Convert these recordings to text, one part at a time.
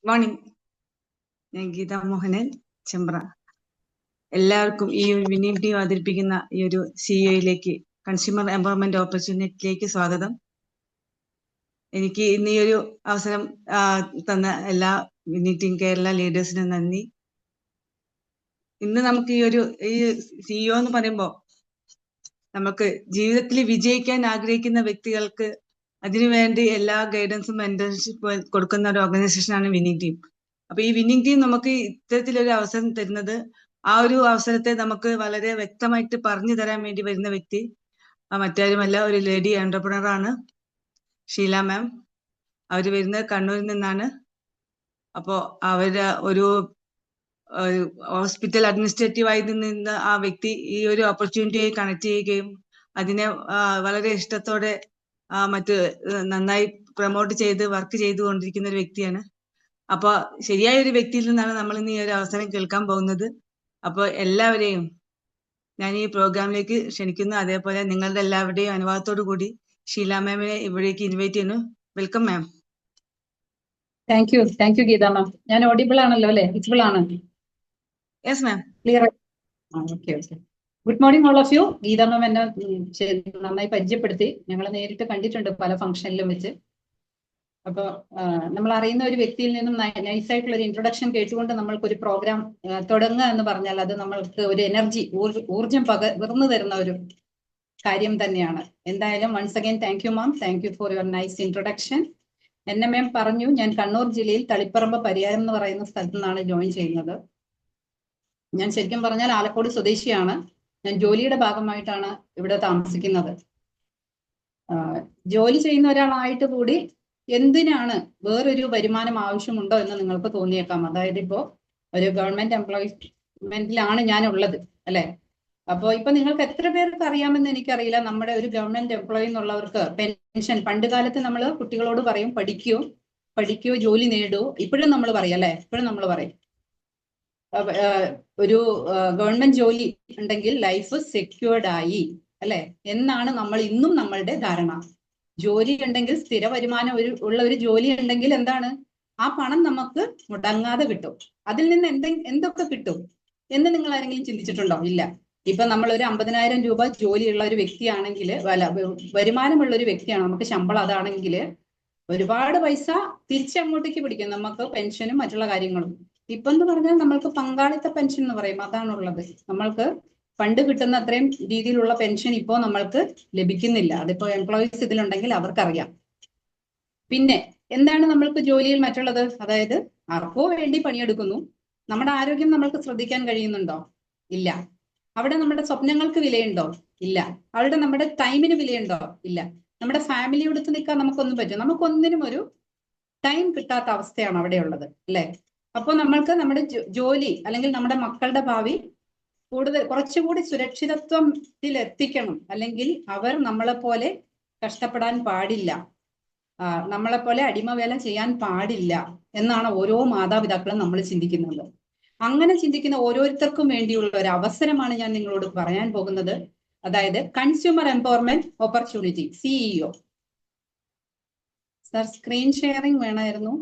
Morning. ഞാൻ ഗീതാ മോഹനൻ, ചെമ്പ്ര. എല്ലാവർക്കും ഈ ഒരു വിന്നിംഗ് ടീം അവതരിപ്പിക്കുന്ന ഈ ഒരു സിഇഒയിലേക്ക്, കൺസ്യൂമർ എംപവർമെന്റ് ഓപ്പർച്യൂണിറ്റിയിലേക്ക് സ്വാഗതം. എനിക്ക് ഇന്ന് ഈ ഒരു അവസരം തന്ന എല്ലാ വിന്നിംഗ് ടീം കേരള ലീഡേഴ്സിനും നന്ദി. ഇന്ന് നമുക്ക് ഈ സിഇഒ എന്ന് പറയുമ്പോൾ നമുക്ക് ജീവിതത്തിൽ വിജയിക്കാൻ ആഗ്രഹിക്കുന്ന വ്യക്തികൾക്ക് അതിനുവേണ്ടി എല്ലാ ഗൈഡൻസും മെന്റർഷിപ്പ് കൊടുക്കുന്ന ഒരു ഓർഗനൈസേഷനാണ് വിന്നിംഗ് ടീം. അപ്പൊ ഈ വിന്നിംഗ് ടീം നമുക്ക് ഇത്തരത്തിലൊരു അവസരം തരുന്നത്, ആ ഒരു അവസരത്തെ നമുക്ക് വളരെ വ്യക്തമായിട്ട് പറഞ്ഞു തരാൻ വേണ്ടി വരുന്ന വ്യക്തി മറ്റാരുമല്ല, ഒരു ലേഡി എന്റർപ്രണർ ആണ്, ഷീല മാം. അവര് വരുന്നത് കണ്ണൂരിൽ നിന്നാണ്. അപ്പോ അവര് ഒരു ഹോസ്പിറ്റൽ അഡ്മിനിസ്ട്രേറ്റീവായി നിന്ന ആ വ്യക്തി ഈ ഒരു ഓപ്പർച്യൂണിറ്റിയെ കണക്ട് ചെയ്യുകയും അതിനെ വളരെ ഇഷ്ടത്തോടെ മറ്റ് നന്നായി പ്രൊമോട്ട് ചെയ്ത് വർക്ക് ചെയ്തുകൊണ്ടിരിക്കുന്ന ഒരു വ്യക്തിയാണ്. അപ്പൊ ശരിയായ ഒരു വ്യക്തിയിൽ നിന്നാണ് നമ്മൾ ഇന്ന് ഈ ഒരു അവസരം കേൾക്കാൻ പോകുന്നത്. അപ്പോൾ എല്ലാവരെയും ഞാൻ ഈ പ്രോഗ്രാമിലേക്ക് ക്ഷണിക്കുന്നു. അതേപോലെ നിങ്ങളുടെ എല്ലാവരുടെയും അനുവാദത്തോടു കൂടി ഷീല മാമിനെ ഇവിടേക്ക് ഇൻവൈറ്റ് ചെയ്യുന്നു. Welcome ma'am. Thank you Geetha ma'am. ഞാൻ ഓഡിബിൾ ആണല്ലോ അല്ലെ? വിസിബിൾ ആണ്? Yes ma'am. Clear? Okay. Good morning all of you. Geetha ma'am എന്നെ നന്നായി പരിചയപ്പെടുത്തി. ഞങ്ങൾ നേരിട്ട് കണ്ടിട്ടുണ്ട് പല ഫംഗ്ഷനിലും വെച്ച്. അപ്പൊ നമ്മൾ അറിയുന്ന ഒരു വ്യക്തിയിൽ നിന്നും നൈസായിട്ടുള്ള ഒരു ഇൻട്രൊഡക്ഷൻ കേട്ടുകൊണ്ട് നമ്മൾക്കൊരു പ്രോഗ്രാം തുടങ്ങുക എന്ന് പറഞ്ഞാൽ അത് നമ്മൾക്ക് ഒരു എനർജി, ഊർജം പകർന്നു തരുന്ന ഒരു കാര്യം തന്നെയാണ്. എന്തായാലും once again thank you ma'am. Thank you for your nice introduction. എന്നെ മാം പറഞ്ഞു, ഞാൻ കണ്ണൂർ ജില്ലയിൽ തളിപ്പറമ്പ് പരിയാരം എന്ന് പറയുന്ന സ്ഥലത്തു നിന്നാണ് ജോയിൻ ചെയ്യുന്നത്. ഞാൻ ശരിക്കും പറഞ്ഞാൽ ആലക്കോട് സ്വദേശിയാണ്. ഞാൻ ജോലിയുടെ ഭാഗമായിട്ടാണ് ഇവിടെ താമസിക്കുന്നത്. ജോലി ചെയ്യുന്ന ഒരാളായിട്ട് കൂടി എന്തിനാണ് വേറൊരു വരുമാനം ആവശ്യമുണ്ടോ എന്ന് നിങ്ങൾക്ക് തോന്നിയേക്കാം. അതായത് ഇപ്പോ ഒരു ഗവൺമെന്റ് എംപ്ലോയ്മെന്റിലാണ് ഞാൻ ഉള്ളത് അല്ലെ? അപ്പോ ഇപ്പൊ നിങ്ങൾക്ക് എത്ര പേർക്ക് അറിയാമെന്ന് എനിക്കറിയില്ല, നമ്മുടെ ഒരു ഗവൺമെന്റ് എംപ്ലോയി എന്നുള്ളവർക്ക് പെൻഷൻ, പണ്ട് കാലത്ത് നമ്മൾ കുട്ടികളോട് പറയും പഠിക്കൂ ജോലി നേടൂ. ഇപ്പോഴും നമ്മൾ പറയും അല്ലെ? ഇപ്പോഴും നമ്മൾ പറയും ഒരു ഗവൺമെന്റ് ജോലി ഉണ്ടെങ്കിൽ ലൈഫ് സെക്യൂർഡ് ആയി അല്ലെ എന്നാണ് നമ്മൾ ഇന്നും നമ്മളുടെ ധാരണ. ജോലി ഉണ്ടെങ്കിൽ, സ്ഥിര വരുമാനം ഉള്ള ഒരു ജോലി ഉണ്ടെങ്കിൽ എന്താണ്, ആ പണം നമുക്ക് മുടങ്ങാതെ കിട്ടും. അതിൽ നിന്ന് എന്തൊക്കെ കിട്ടും എന്ന് നിങ്ങൾ ആരെങ്കിലും ചിന്തിച്ചിട്ടുണ്ടോ? ഇല്ല. ഇപ്പൊ നമ്മൾ ഒരു 50,000 രൂപ ജോലിയുള്ള ഒരു വ്യക്തിയാണെങ്കിൽ, വരുമാനമുള്ള ഒരു വ്യക്തിയാണ്, നമുക്ക് ശമ്പളം അതാണെങ്കിൽ ഒരുപാട് പൈസ തിരിച്ചങ്ങോട്ടേക്ക് പിടിക്കും, നമുക്ക് പെൻഷനും മറ്റുള്ള കാര്യങ്ങളും. ഇപ്പൊ എന്ന് പറഞ്ഞാൽ നമ്മൾക്ക് പങ്കാളിത്ത പെൻഷൻ എന്ന് പറയും, അതാണുള്ളത്. നമ്മൾക്ക് പണ്ട് കിട്ടുന്ന അത്രയും രീതിയിലുള്ള പെൻഷൻ ഇപ്പോൾ നമ്മൾക്ക് ലഭിക്കുന്നില്ല. അതിപ്പോ എംപ്ലോയീസ് ഇതിലുണ്ടെങ്കിൽ അവർക്കറിയാം. പിന്നെ എന്താണ് നമ്മൾക്ക് ജോലിയിൽ മറ്റുള്ളത്? അതായത് ആർക്കോ വേണ്ടി പണിയെടുക്കുന്നു. നമ്മുടെ ആരോഗ്യം നമ്മൾക്ക് ശ്രദ്ധിക്കാൻ കഴിയുന്നുണ്ടോ? ഇല്ല. അവിടെ നമ്മുടെ സ്വപ്നങ്ങൾക്ക് വിലയുണ്ടോ? ഇല്ല. അവിടെ നമ്മുടെ ടൈമിന് വിലയുണ്ടോ? ഇല്ല. നമ്മുടെ ഫാമിലി എടുത്ത് നിൽക്കാൻ നമുക്കൊന്നും പറ്റും? നമുക്കൊന്നിനും ഒരു ടൈം കിട്ടാത്ത അവസ്ഥയാണ് അവിടെ ഉള്ളത് അല്ലെ? അപ്പോൾ നമ്മൾക്ക് നമ്മുടെ ജോലി അല്ലെങ്കിൽ നമ്മുടെ മക്കളുടെ ഭാവി കുറച്ചുകൂടി സുരക്ഷിതത്വത്തിൽ എത്തിക്കണം. അല്ലെങ്കിൽ അവർ നമ്മളെ പോലെ കഷ്ടപ്പെടാൻ പാടില്ല, നമ്മളെ പോലെ അടിമവേല ചെയ്യാൻ പാടില്ല എന്നാണ് ഓരോ മാതാപിതാക്കളും നമ്മൾ ചിന്തിക്കുന്നത്. അങ്ങനെ ചിന്തിക്കുന്ന ഓരോരുത്തർക്കും വേണ്ടിയുള്ള ഒരു അവസരമാണ് ഞാൻ നിങ്ങളോട് പറയാൻ പോകുന്നത്. അതായത് consumer empowerment opportunity, CEO. Sir, screen sharing വേണമായിരുന്നു.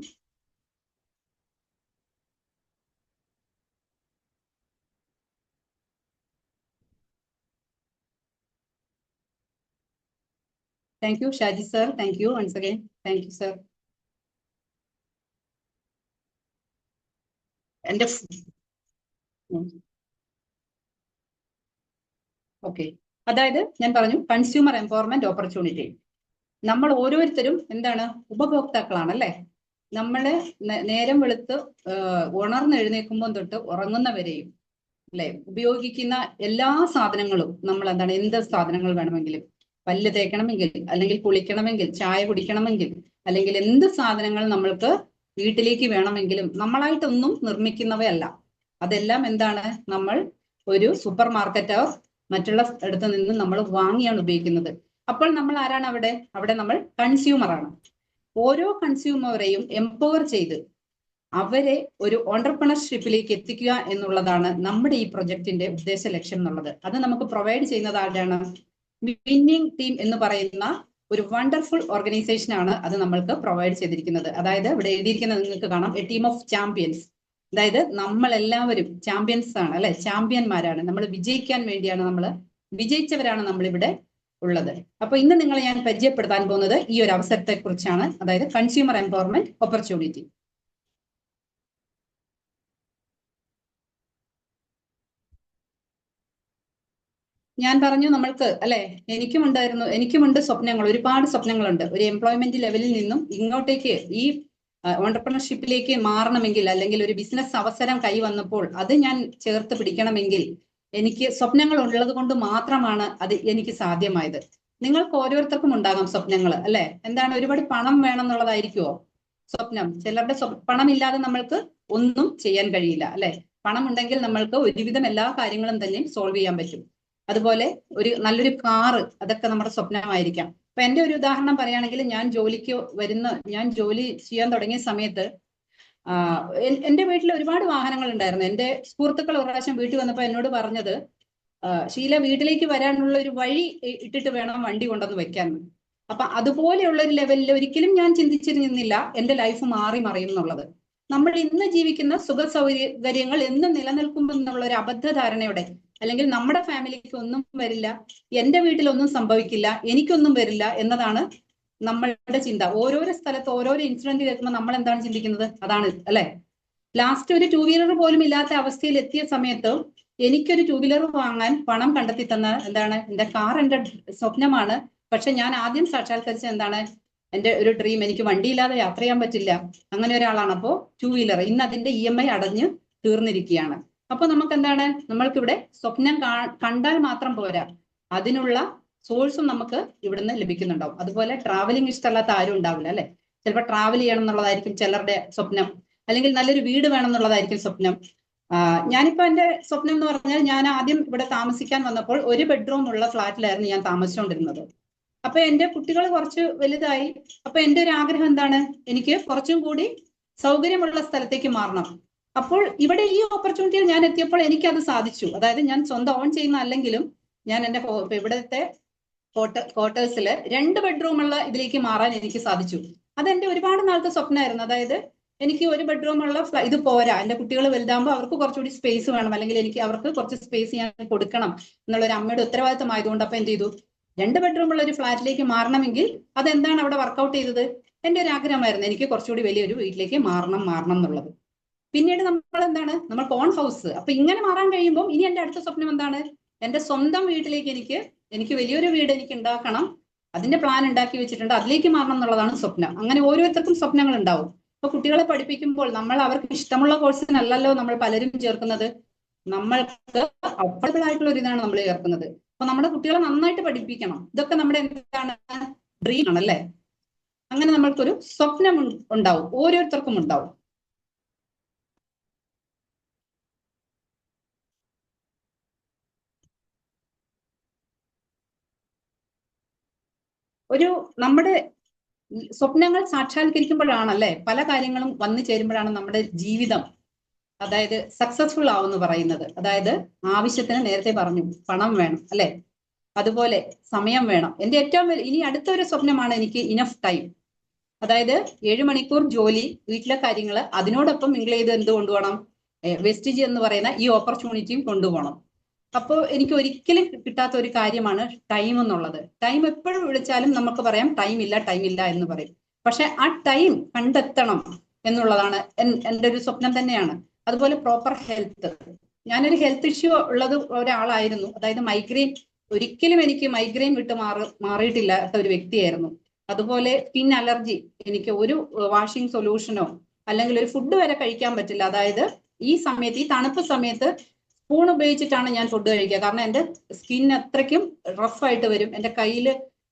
Thank you, Shaji sir. Thank you once again. Thank you, sir. Okay. അതായത് ഞാൻ പറഞ്ഞു കൺസ്യൂമർ എംപവർമെന്റ് ഓപ്പർച്യൂണിറ്റി. നമ്മൾ ഓരോരുത്തരും എന്താണ്, ഉപഭോക്താക്കളാണ് അല്ലെ? നമ്മള് നേരം വെളുത്ത് ഉണർന്നെഴുന്നേൽക്കുമ്പോൾ തൊട്ട് ഉറങ്ങുന്നവരെയും അല്ലെ ഉപയോഗിക്കുന്ന എല്ലാ സാധനങ്ങളും നമ്മൾ എന്താണ്, എന്ത് സാധനങ്ങൾ വേണമെങ്കിലും, പല്ല് തേക്കണമെങ്കിൽ, അല്ലെങ്കിൽ കുളിക്കണമെങ്കിൽ, ചായ കുടിക്കണമെങ്കിൽ, അല്ലെങ്കിൽ എന്ത് സാധനങ്ങൾ നമ്മൾക്ക് വീട്ടിലേക്ക് വേണമെങ്കിലും നമ്മളായിട്ടൊന്നും നിർമ്മിക്കുന്നവയല്ല. അതെല്ലാം എന്താണ്, നമ്മൾ ഒരു സൂപ്പർ മാർക്കറ്റോ മറ്റുള്ള ഇടത്ത് നിന്ന് നമ്മൾ വാങ്ങിയാണ് ഉപയോഗിക്കുന്നത്. അപ്പോൾ നമ്മൾ ആരാണ് അവിടെ നമ്മൾ കൺസ്യൂമർ ആണ്. ഓരോ കൺസ്യൂമറെയും എംപവർ ചെയ്ത് അവരെ ഒരു ഓണ്ടർപ്രണർഷിപ്പിലേക്ക് എത്തിക്കുക എന്നുള്ളതാണ് നമ്മുടെ ഈ പ്രൊജക്ടിന്റെ ഉദ്ദേശ ലക്ഷ്യം എന്നുള്ളത്. അത് നമുക്ക് പ്രൊവൈഡ് ചെയ്യുന്നത് ആരാണ്? വിന്നിംഗ് ടീം എന്ന് പറയുന്ന ഒരു വണ്ടർഫുൾ ഓർഗനൈസേഷൻ ആണ് അത് നമ്മൾക്ക് പ്രൊവൈഡ് ചെയ്തിരിക്കുന്നത്. അതായത് ഇവിടെ എഴുതിയിരിക്കുന്നത് നിങ്ങൾക്ക് കാണാം, എ ടീം ഓഫ് ചാമ്പ്യൻസ്. അതായത് നമ്മൾ എല്ലാവരും ചാമ്പ്യൻസ് ആണ്, അല്ലെ, ചാമ്പ്യന്മാരാണ്. നമ്മൾ വിജയിക്കാൻ വേണ്ടിയാണ്, വിജയിച്ചവരാണ് നമ്മൾ ഇവിടെ ഉള്ളത്. അപ്പൊ ഇന്ന് നിങ്ങളെ ഞാൻ പരിചയപ്പെടുത്താൻ പോകുന്നത് ഈ ഒരു അവസരത്തെ കുറിച്ചാണ്, അതായത് കൺസ്യൂമർ എംപവർമെന്റ് ഓപ്പർച്യൂണിറ്റി. ഞാൻ പറഞ്ഞു നമ്മൾക്ക്, അല്ലെ, എനിക്കുമുണ്ട് സ്വപ്നങ്ങൾ, ഒരുപാട് സ്വപ്നങ്ങളുണ്ട്. ഒരു എംപ്ലോയ്മെന്റ് ലെവലിൽ നിന്നും ഇങ്ങോട്ടേക്ക് ഈ ഓണ്ടർപ്രണർഷിപ്പിലേക്ക് മാറണമെങ്കിൽ, അല്ലെങ്കിൽ ഒരു ബിസിനസ് അവസരം കൈവന്നപ്പോൾ അത് ഞാൻ ചേർത്ത് പിടിക്കണമെങ്കിൽ എനിക്ക് സ്വപ്നങ്ങൾ ഉള്ളത് കൊണ്ട് മാത്രമാണ് അത് എനിക്ക് സാധ്യമായത്. നിങ്ങൾക്ക് ഓരോരുത്തർക്കും ഉണ്ടാകാം സ്വപ്നങ്ങൾ, അല്ലെ. എന്താണ്, ഒരുപാട് പണം വേണം എന്നുള്ളതായിരിക്കുമോ സ്വപ്നം? ചിലരുടെ പണമില്ലാതെ നമ്മൾക്ക് ഒന്നും ചെയ്യാൻ കഴിയില്ല, അല്ലെ. പണം ഉണ്ടെങ്കിൽ നമ്മൾക്ക് ഒരുവിധം എല്ലാ കാര്യങ്ങളും തന്നെ സോൾവ് ചെയ്യാൻ പറ്റും. അതുപോലെ ഒരു നല്ലൊരു കാറ്, അതൊക്കെ നമ്മുടെ സ്വപ്നമായിരിക്കാം. അപ്പൊ എന്റെ ഒരു ഉദാഹരണം പറയുകയാണെങ്കിൽ, ഞാൻ ജോലി ചെയ്യാൻ തുടങ്ങിയ സമയത്ത് എന്റെ വീട്ടിൽ ഒരുപാട് വാഹനങ്ങൾ ഉണ്ടായിരുന്നു. എന്റെ സുഹൃത്തുക്കൾ ഒരു പ്രാവശ്യം വീട്ടിൽ വന്നപ്പോൾ എന്നോട് പറഞ്ഞത്, ഷീല, വീട്ടിലേക്ക് വരാനുള്ള ഒരു വഴി ഇട്ടിട്ട് വേണം വണ്ടി കൊണ്ടുവന്ന് വെക്കാൻ. അപ്പൊ അതുപോലെയുള്ള ഒരു ലെവലിൽ ഒരിക്കലും ഞാൻ ചിന്തിച്ചിരുന്നില്ല എന്റെ ലൈഫ് മാറി മറിയും എന്നുള്ളത്. നമ്മൾ ഇന്ന് ജീവിക്കുന്ന സുഖ സൗകര്യങ്ങൾ എന്നും നിലനിൽക്കുമെന്നുള്ള ഒരു അബദ്ധധാരണയോടെ, അല്ലെങ്കിൽ നമ്മുടെ ഫാമിലിക്ക് ഒന്നും വരില്ല, എന്റെ വീട്ടിലൊന്നും സംഭവിക്കില്ല, എനിക്കൊന്നും വരില്ല എന്നതാണ് നമ്മളുടെ ചിന്ത. ഓരോരോ സ്ഥലത്ത് ഓരോരോ ഇൻസിഡന്റ് കേൾക്കുമ്പോൾ നമ്മൾ എന്താണ് ചിന്തിക്കുന്നത്? അതാണ്, അല്ലെ. ലാസ്റ്റ് ഒരു 2 വീലർ പോലും ഇല്ലാത്ത അവസ്ഥയിൽ എത്തിയ സമയത്ത് എനിക്കൊരു 2 വീലർ വാങ്ങാൻ പണം കണ്ടെത്തി തന്ന എന്താണ്, എന്റെ കാർ എന്റെ സ്വപ്നമാണ്. പക്ഷെ ഞാൻ ആദ്യം സാക്ഷാത്കരിച്ച എന്താണ്, എന്റെ ഒരു ഡ്രീം. എനിക്ക് വണ്ടിയില്ലാതെ യാത്ര ചെയ്യാൻ പറ്റില്ല, അങ്ങനെ ഒരാളാണ്. അപ്പോ 2 വീലർ ഇന്ന് അതിന്റെ EMI അടഞ്ഞ് തീർന്നിരിക്കുകയാണ്. അപ്പൊ നമുക്ക് എന്താണ്, നമ്മൾക്കിവിടെ സ്വപ്നം കണ്ടാൽ മാത്രം പോരാ, അതിനുള്ള സോഴ്സും നമുക്ക് ഇവിടുന്ന് ലഭിക്കുന്നുണ്ടാവും. അതുപോലെ ട്രാവലിംഗ് ഇഷ്ടമല്ലാത്ത ആരും ഉണ്ടാവില്ല, അല്ലെ. ചിലപ്പോൾ ട്രാവൽ ചെയ്യണം എന്നുള്ളതായിരിക്കും ചിലരുടെ സ്വപ്നം, അല്ലെങ്കിൽ നല്ലൊരു വീട് വേണം എന്നുള്ളതായിരിക്കും സ്വപ്നം. ഞാനിപ്പോ എന്റെ സ്വപ്നം എന്ന് പറഞ്ഞാൽ, ഞാൻ ആദ്യം ഇവിടെ താമസിക്കാൻ വന്നപ്പോൾ 1 ബെഡ്റൂം ഉള്ള ഫ്ലാറ്റിലായിരുന്നു ഞാൻ താമസിച്ചുകൊണ്ടിരുന്നത്. അപ്പൊ എന്റെ കുട്ടികൾ കുറച്ച് വലുതായി. അപ്പൊ എന്റെ ഒരു ആഗ്രഹം എന്താണ്, എനിക്ക് കുറച്ചും കൂടി സൗകര്യമുള്ള സ്ഥലത്തേക്ക് മാറണം. അപ്പോൾ ഇവിടെ ഈ ഓപ്പർച്യൂണിറ്റിയിൽ ഞാൻ എത്തിയപ്പോൾ എനിക്കത് സാധിച്ചു. അതായത് ഞാൻ സ്വന്തം ഓൺ ചെയ്യുന്ന അല്ലെങ്കിലും ഞാൻ എന്റെ ഇവിടുത്തെ ക്വാർട്ടേഴ്സിൽ 2 ബെഡ്റൂമുള്ള ഇതിലേക്ക് മാറാൻ എനിക്ക് സാധിച്ചു. അതെന്റെ ഒരുപാട് നാളത്തെ സ്വപ്നമായിരുന്നു. അതായത് എനിക്ക് 1 ബെഡ്റൂമുള്ള ഇത് പോരാ, എന്റെ കുട്ടികൾ വലുതാകുമ്പോൾ അവർക്ക് കുറച്ചുകൂടി സ്പേസ് വേണം, അല്ലെങ്കിൽ അവർക്ക് കുറച്ച് സ്പേസ് ഞാൻ കൊടുക്കണം എന്നുള്ള ഒരു അമ്മയുടെ ഉത്തരവാദിത്തം ആയതുകൊണ്ട് അപ്പൊ എന്ത് ചെയ്തു, 2 ബെഡ്റൂമുള്ള ഒരു ഫ്ലാറ്റിലേക്ക് മാറണമെങ്കിൽ അതെന്താണ് അവിടെ വർക്കൗട്ട് ചെയ്തത്, എന്റെ ഒരു ആഗ്രഹമായിരുന്നു, എനിക്ക് കുറച്ചുകൂടി വലിയൊരു വീട്ടിലേക്ക് മാറണം എന്നുള്ളത്. പിന്നീട് നമ്മൾക്ക് ഓൺ ഹൗസ്. അപ്പൊ ഇങ്ങനെ മാറാൻ കഴിയുമ്പോൾ ഇനി എന്റെ അടുത്ത സ്വപ്നം എന്താണ്, എന്റെ സ്വന്തം വീട്ടിലേക്ക് എനിക്ക് വലിയൊരു വീട് എനിക്ക് ഉണ്ടാക്കണം, അതിന്റെ പ്ലാൻ ഉണ്ടാക്കി വെച്ചിട്ടുണ്ട്, അതിലേക്ക് മാറണം എന്നുള്ളതാണ് സ്വപ്നം. അങ്ങനെ ഓരോരുത്തർക്കും സ്വപ്നങ്ങൾ ഉണ്ടാവും. അപ്പൊ കുട്ടികളെ പഠിപ്പിക്കുമ്പോൾ നമ്മൾ അവർക്ക് ഇഷ്ടമുള്ള കോഴ്സിനല്ലല്ലോ നമ്മൾ പലരും ചേർക്കുന്നത്, നമ്മൾക്ക് അഫോർഡബിൾ ആയിട്ടുള്ള ഒരു ഇതാണ് നമ്മൾ ചേർക്കുന്നത്. അപ്പൊ നമ്മുടെ കുട്ടികളെ നന്നായിട്ട് പഠിപ്പിക്കണം. ഇതൊക്കെ നമ്മുടെ എന്താണ്, ഡ്രീം ആണല്ലേ. അങ്ങനെ നമ്മൾക്കൊരു സ്വപ്നം ഉണ്ടാവും, ഓരോരുത്തർക്കും ഉണ്ടാവും. നമ്മുടെ സ്വപ്നങ്ങൾ സാക്ഷാത്കരിക്കുമ്പോഴാണല്ലേ പല കാര്യങ്ങളും വന്നു ചേരുമ്പോഴാണ് നമ്മുടെ ജീവിതം, അതായത് സക്സസ്ഫുൾ ആവുമെന്ന് പറയുന്നത്. അതായത് ആവശ്യത്തിന്, നേരത്തെ പറഞ്ഞു, പണം വേണം, അല്ലെ. അതുപോലെ സമയം വേണം. എന്റെ ഏറ്റവും ഇനി അടുത്തൊരു സ്വപ്നമാണ് എനിക്ക് ഇനഫ് ടൈം. അതായത് 7 മണിക്കൂർ ജോലി, വീട്ടിലെ കാര്യങ്ങൾ, അതിനോടൊപ്പം നിങ്ങൾ എന്ത് കൊണ്ടുപോകണം, വെസ്റ്റേജ് എന്ന് പറയുന്ന ഈ ഓപ്പർച്യൂണിറ്റിയും കൊണ്ടുപോകണം. അപ്പോൾ എനിക്ക് ഒരിക്കലും കിട്ടാത്ത ഒരു കാര്യമാണ് ടൈം എന്നുള്ളത്. ടൈം എപ്പോഴും വിളിച്ചാലും നമുക്ക് പറയാം ടൈം ഇല്ല എന്ന് പറയും. പക്ഷെ ആ ടൈം കണ്ടെത്തണം എന്നുള്ളതാണ് എൻ്റെ ഒരു സ്വപ്നം തന്നെയാണ്. അതുപോലെ പ്രോപ്പർ ഹെൽത്ത്. ഞാനൊരു ഹെൽത്ത് ഇഷ്യൂ ഉള്ളത് ഒരാളായിരുന്നു. അതായത് മൈഗ്രെയിൻ, ഒരിക്കലും എനിക്ക് മൈഗ്രെയിൻ വിട്ട് മാറിയിട്ടില്ലാത്ത ഒരു വ്യക്തിയായിരുന്നു. അതുപോലെ സ്കിൻ അലർജി, എനിക്ക് ഒരു വാഷിംഗ് സൊല്യൂഷനോ അല്ലെങ്കിൽ ഒരു ഫുഡ് വരെ കഴിക്കാൻ പറ്റില്ല. അതായത് ഈ തണുപ്പ് സമയത്ത് സ്പൂൺ ഉപയോഗിച്ചിട്ടാണ് ഞാൻ ഫുഡ് കഴിക്കുക. കാരണം എൻ്റെ സ്കിൻ അത്രയ്ക്കും റഫായിട്ട് വരും. എൻ്റെ കയ്യിൽ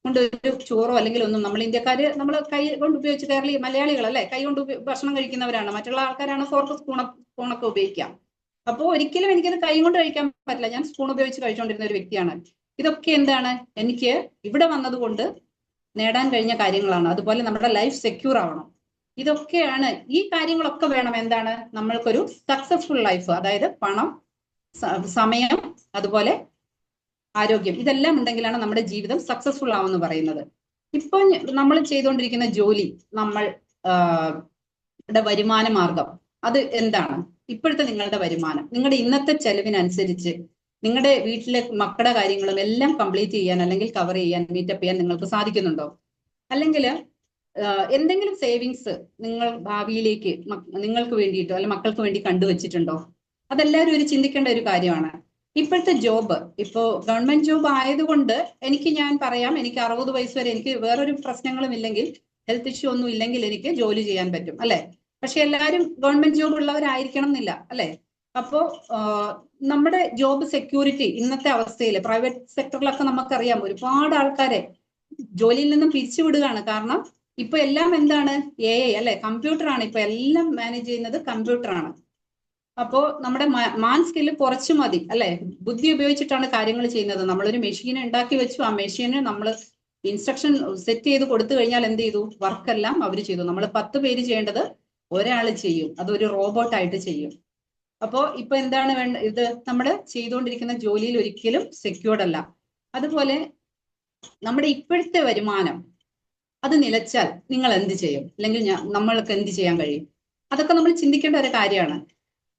കൊണ്ട് ഒരു ചോറോ അല്ലെങ്കിൽ ഒന്നും, നമ്മൾ ഇന്ത്യക്കാര് നമ്മൾ കൈ കൊണ്ട് ഉപയോഗിച്ച്, മലയാളികളല്ലേ കൈ കൊണ്ട് ഭക്ഷണം കഴിക്കുന്നവരാണ്. മറ്റുള്ള ആൾക്കാരാണ് ഫോർക്ക് സ്പൂണൊക്കെ ഉപയോഗിക്കാം. അപ്പോൾ ഒരിക്കലും എനിക്കത് കൈ കൊണ്ട് കഴിക്കാൻ പറ്റില്ല. ഞാൻ സ്പൂൺ ഉപയോഗിച്ച് കഴിച്ചുകൊണ്ടിരുന്ന ഒരു വ്യക്തിയാണ്. ഇതൊക്കെ എന്താണ്, എനിക്ക് ഇവിടെ വന്നതുകൊണ്ട് നേടാൻ കഴിഞ്ഞ കാര്യങ്ങളാണ്. അതുപോലെ നമ്മുടെ ലൈഫ് സെക്യൂർ ആവണം. ഇതൊക്കെയാണ്, ഈ കാര്യങ്ങളൊക്കെ വേണം എന്താണ്, നമ്മൾക്കൊരു സക്സസ്ഫുൾ ലൈഫ്. അതായത് പണം, സമയം, അതുപോലെ ആരോഗ്യം, ഇതെല്ലാം ഉണ്ടെങ്കിലാണ് നമ്മുടെ ജീവിതം സക്സസ്ഫുൾ ആവെന്ന് പറയുന്നത്. ഇപ്പൊ നമ്മൾ ചെയ്തുകൊണ്ടിരിക്കുന്ന ജോലി, നമ്മൾ വരുമാന മാർഗം അത് എന്താണ്? ഇപ്പോഴത്തെ നിങ്ങളുടെ വരുമാനം, നിങ്ങളുടെ ഇന്നത്തെ ചെലവിനനുസരിച്ച് നിങ്ങളുടെ വീട്ടിലെ മക്കളുടെ കാര്യങ്ങളും എല്ലാം കംപ്ലീറ്റ് ചെയ്യാൻ അല്ലെങ്കിൽ കവർ ചെയ്യാൻ, മീറ്റപ്പ് ചെയ്യാൻ നിങ്ങൾക്ക് സാധിക്കുന്നുണ്ടോ? അല്ലെങ്കിൽ എന്തെങ്കിലും സേവിങ്സ് നിങ്ങൾ ഭാവിയിലേക്ക് നിങ്ങൾക്ക് വേണ്ടിയിട്ടോ അല്ലെ മക്കൾക്ക് വേണ്ടി കണ്ടുവച്ചിട്ടുണ്ടോ? അതെല്ലാവരും ഒരു ചിന്തിക്കേണ്ട ഒരു കാര്യമാണ്. ഇപ്പോഴത്തെ ജോബ്, ഇപ്പോ ഗവൺമെന്റ് ജോബ് ആയതുകൊണ്ട് ഞാൻ പറയാം, എനിക്ക് 60 വയസ്സ് വരെ എനിക്ക് വേറൊരു പ്രശ്നങ്ങളും ഇല്ലെങ്കിൽ, ഹെൽത്ത് ഇഷ്യൂ ഒന്നും ഇല്ലെങ്കിൽ എനിക്ക് ജോലി ചെയ്യാൻ പറ്റും, അല്ലെ? പക്ഷെ എല്ലാവരും ഗവൺമെന്റ് ജോബ് ഉള്ളവരായിരിക്കണം എന്നില്ല, അല്ലെ? അപ്പോ നമ്മുടെ ജോബ് സെക്യൂരിറ്റി ഇന്നത്തെ അവസ്ഥയിൽ പ്രൈവറ്റ് സെക്ടറിലൊക്കെ നമുക്കറിയാം, ഒരുപാട് ആൾക്കാരെ ജോലിയിൽ നിന്നും പിരിച്ചുവിടുകയാണ്. കാരണം ഇപ്പൊ എല്ലാം എന്താണ്? AI, അല്ലെ? കമ്പ്യൂട്ടറാണ് ഇപ്പൊ എല്ലാം മാനേജ് ചെയ്യുന്നത്, കമ്പ്യൂട്ടറാണ്. അപ്പോ നമ്മുടെ മാൻ സ്കില്ല് കുറച്ചു മതി, അല്ലെ? ബുദ്ധി ഉപയോഗിച്ചിട്ടാണ് കാര്യങ്ങൾ ചെയ്യുന്നത്. നമ്മളൊരു മെഷീൻ ഉണ്ടാക്കി വെച്ചു, ആ മെഷീന് നമ്മൾ ഇൻസ്ട്രക്ഷൻ സെറ്റ് ചെയ്ത് കൊടുത്തു കഴിഞ്ഞാൽ എന്ത് ചെയ്തു? വർക്കെല്ലാം അവർ ചെയ്തു. നമ്മൾ 10 പേര് ചെയ്യേണ്ടത് ഒരാൾ ചെയ്യും, അതൊരു റോബോട്ടായിട്ട് ചെയ്യും. അപ്പോ ഇപ്പൊ എന്താണ് ഇത് നമ്മൾ ചെയ്തുകൊണ്ടിരിക്കുന്ന ജോലിയിൽ ഒരിക്കലും സെക്യൂർഡ് അല്ല. അതുപോലെ നമ്മുടെ ഇപ്പോഴത്തെ വരുമാനം അത് നിലച്ചാൽ നിങ്ങൾ എന്ത് ചെയ്യും? അല്ലെങ്കിൽ നമ്മൾക്ക് എന്ത് ചെയ്യാൻ കഴിയും? അതൊക്കെ നമ്മൾ ചിന്തിക്കേണ്ട ഒരു കാര്യമാണ്.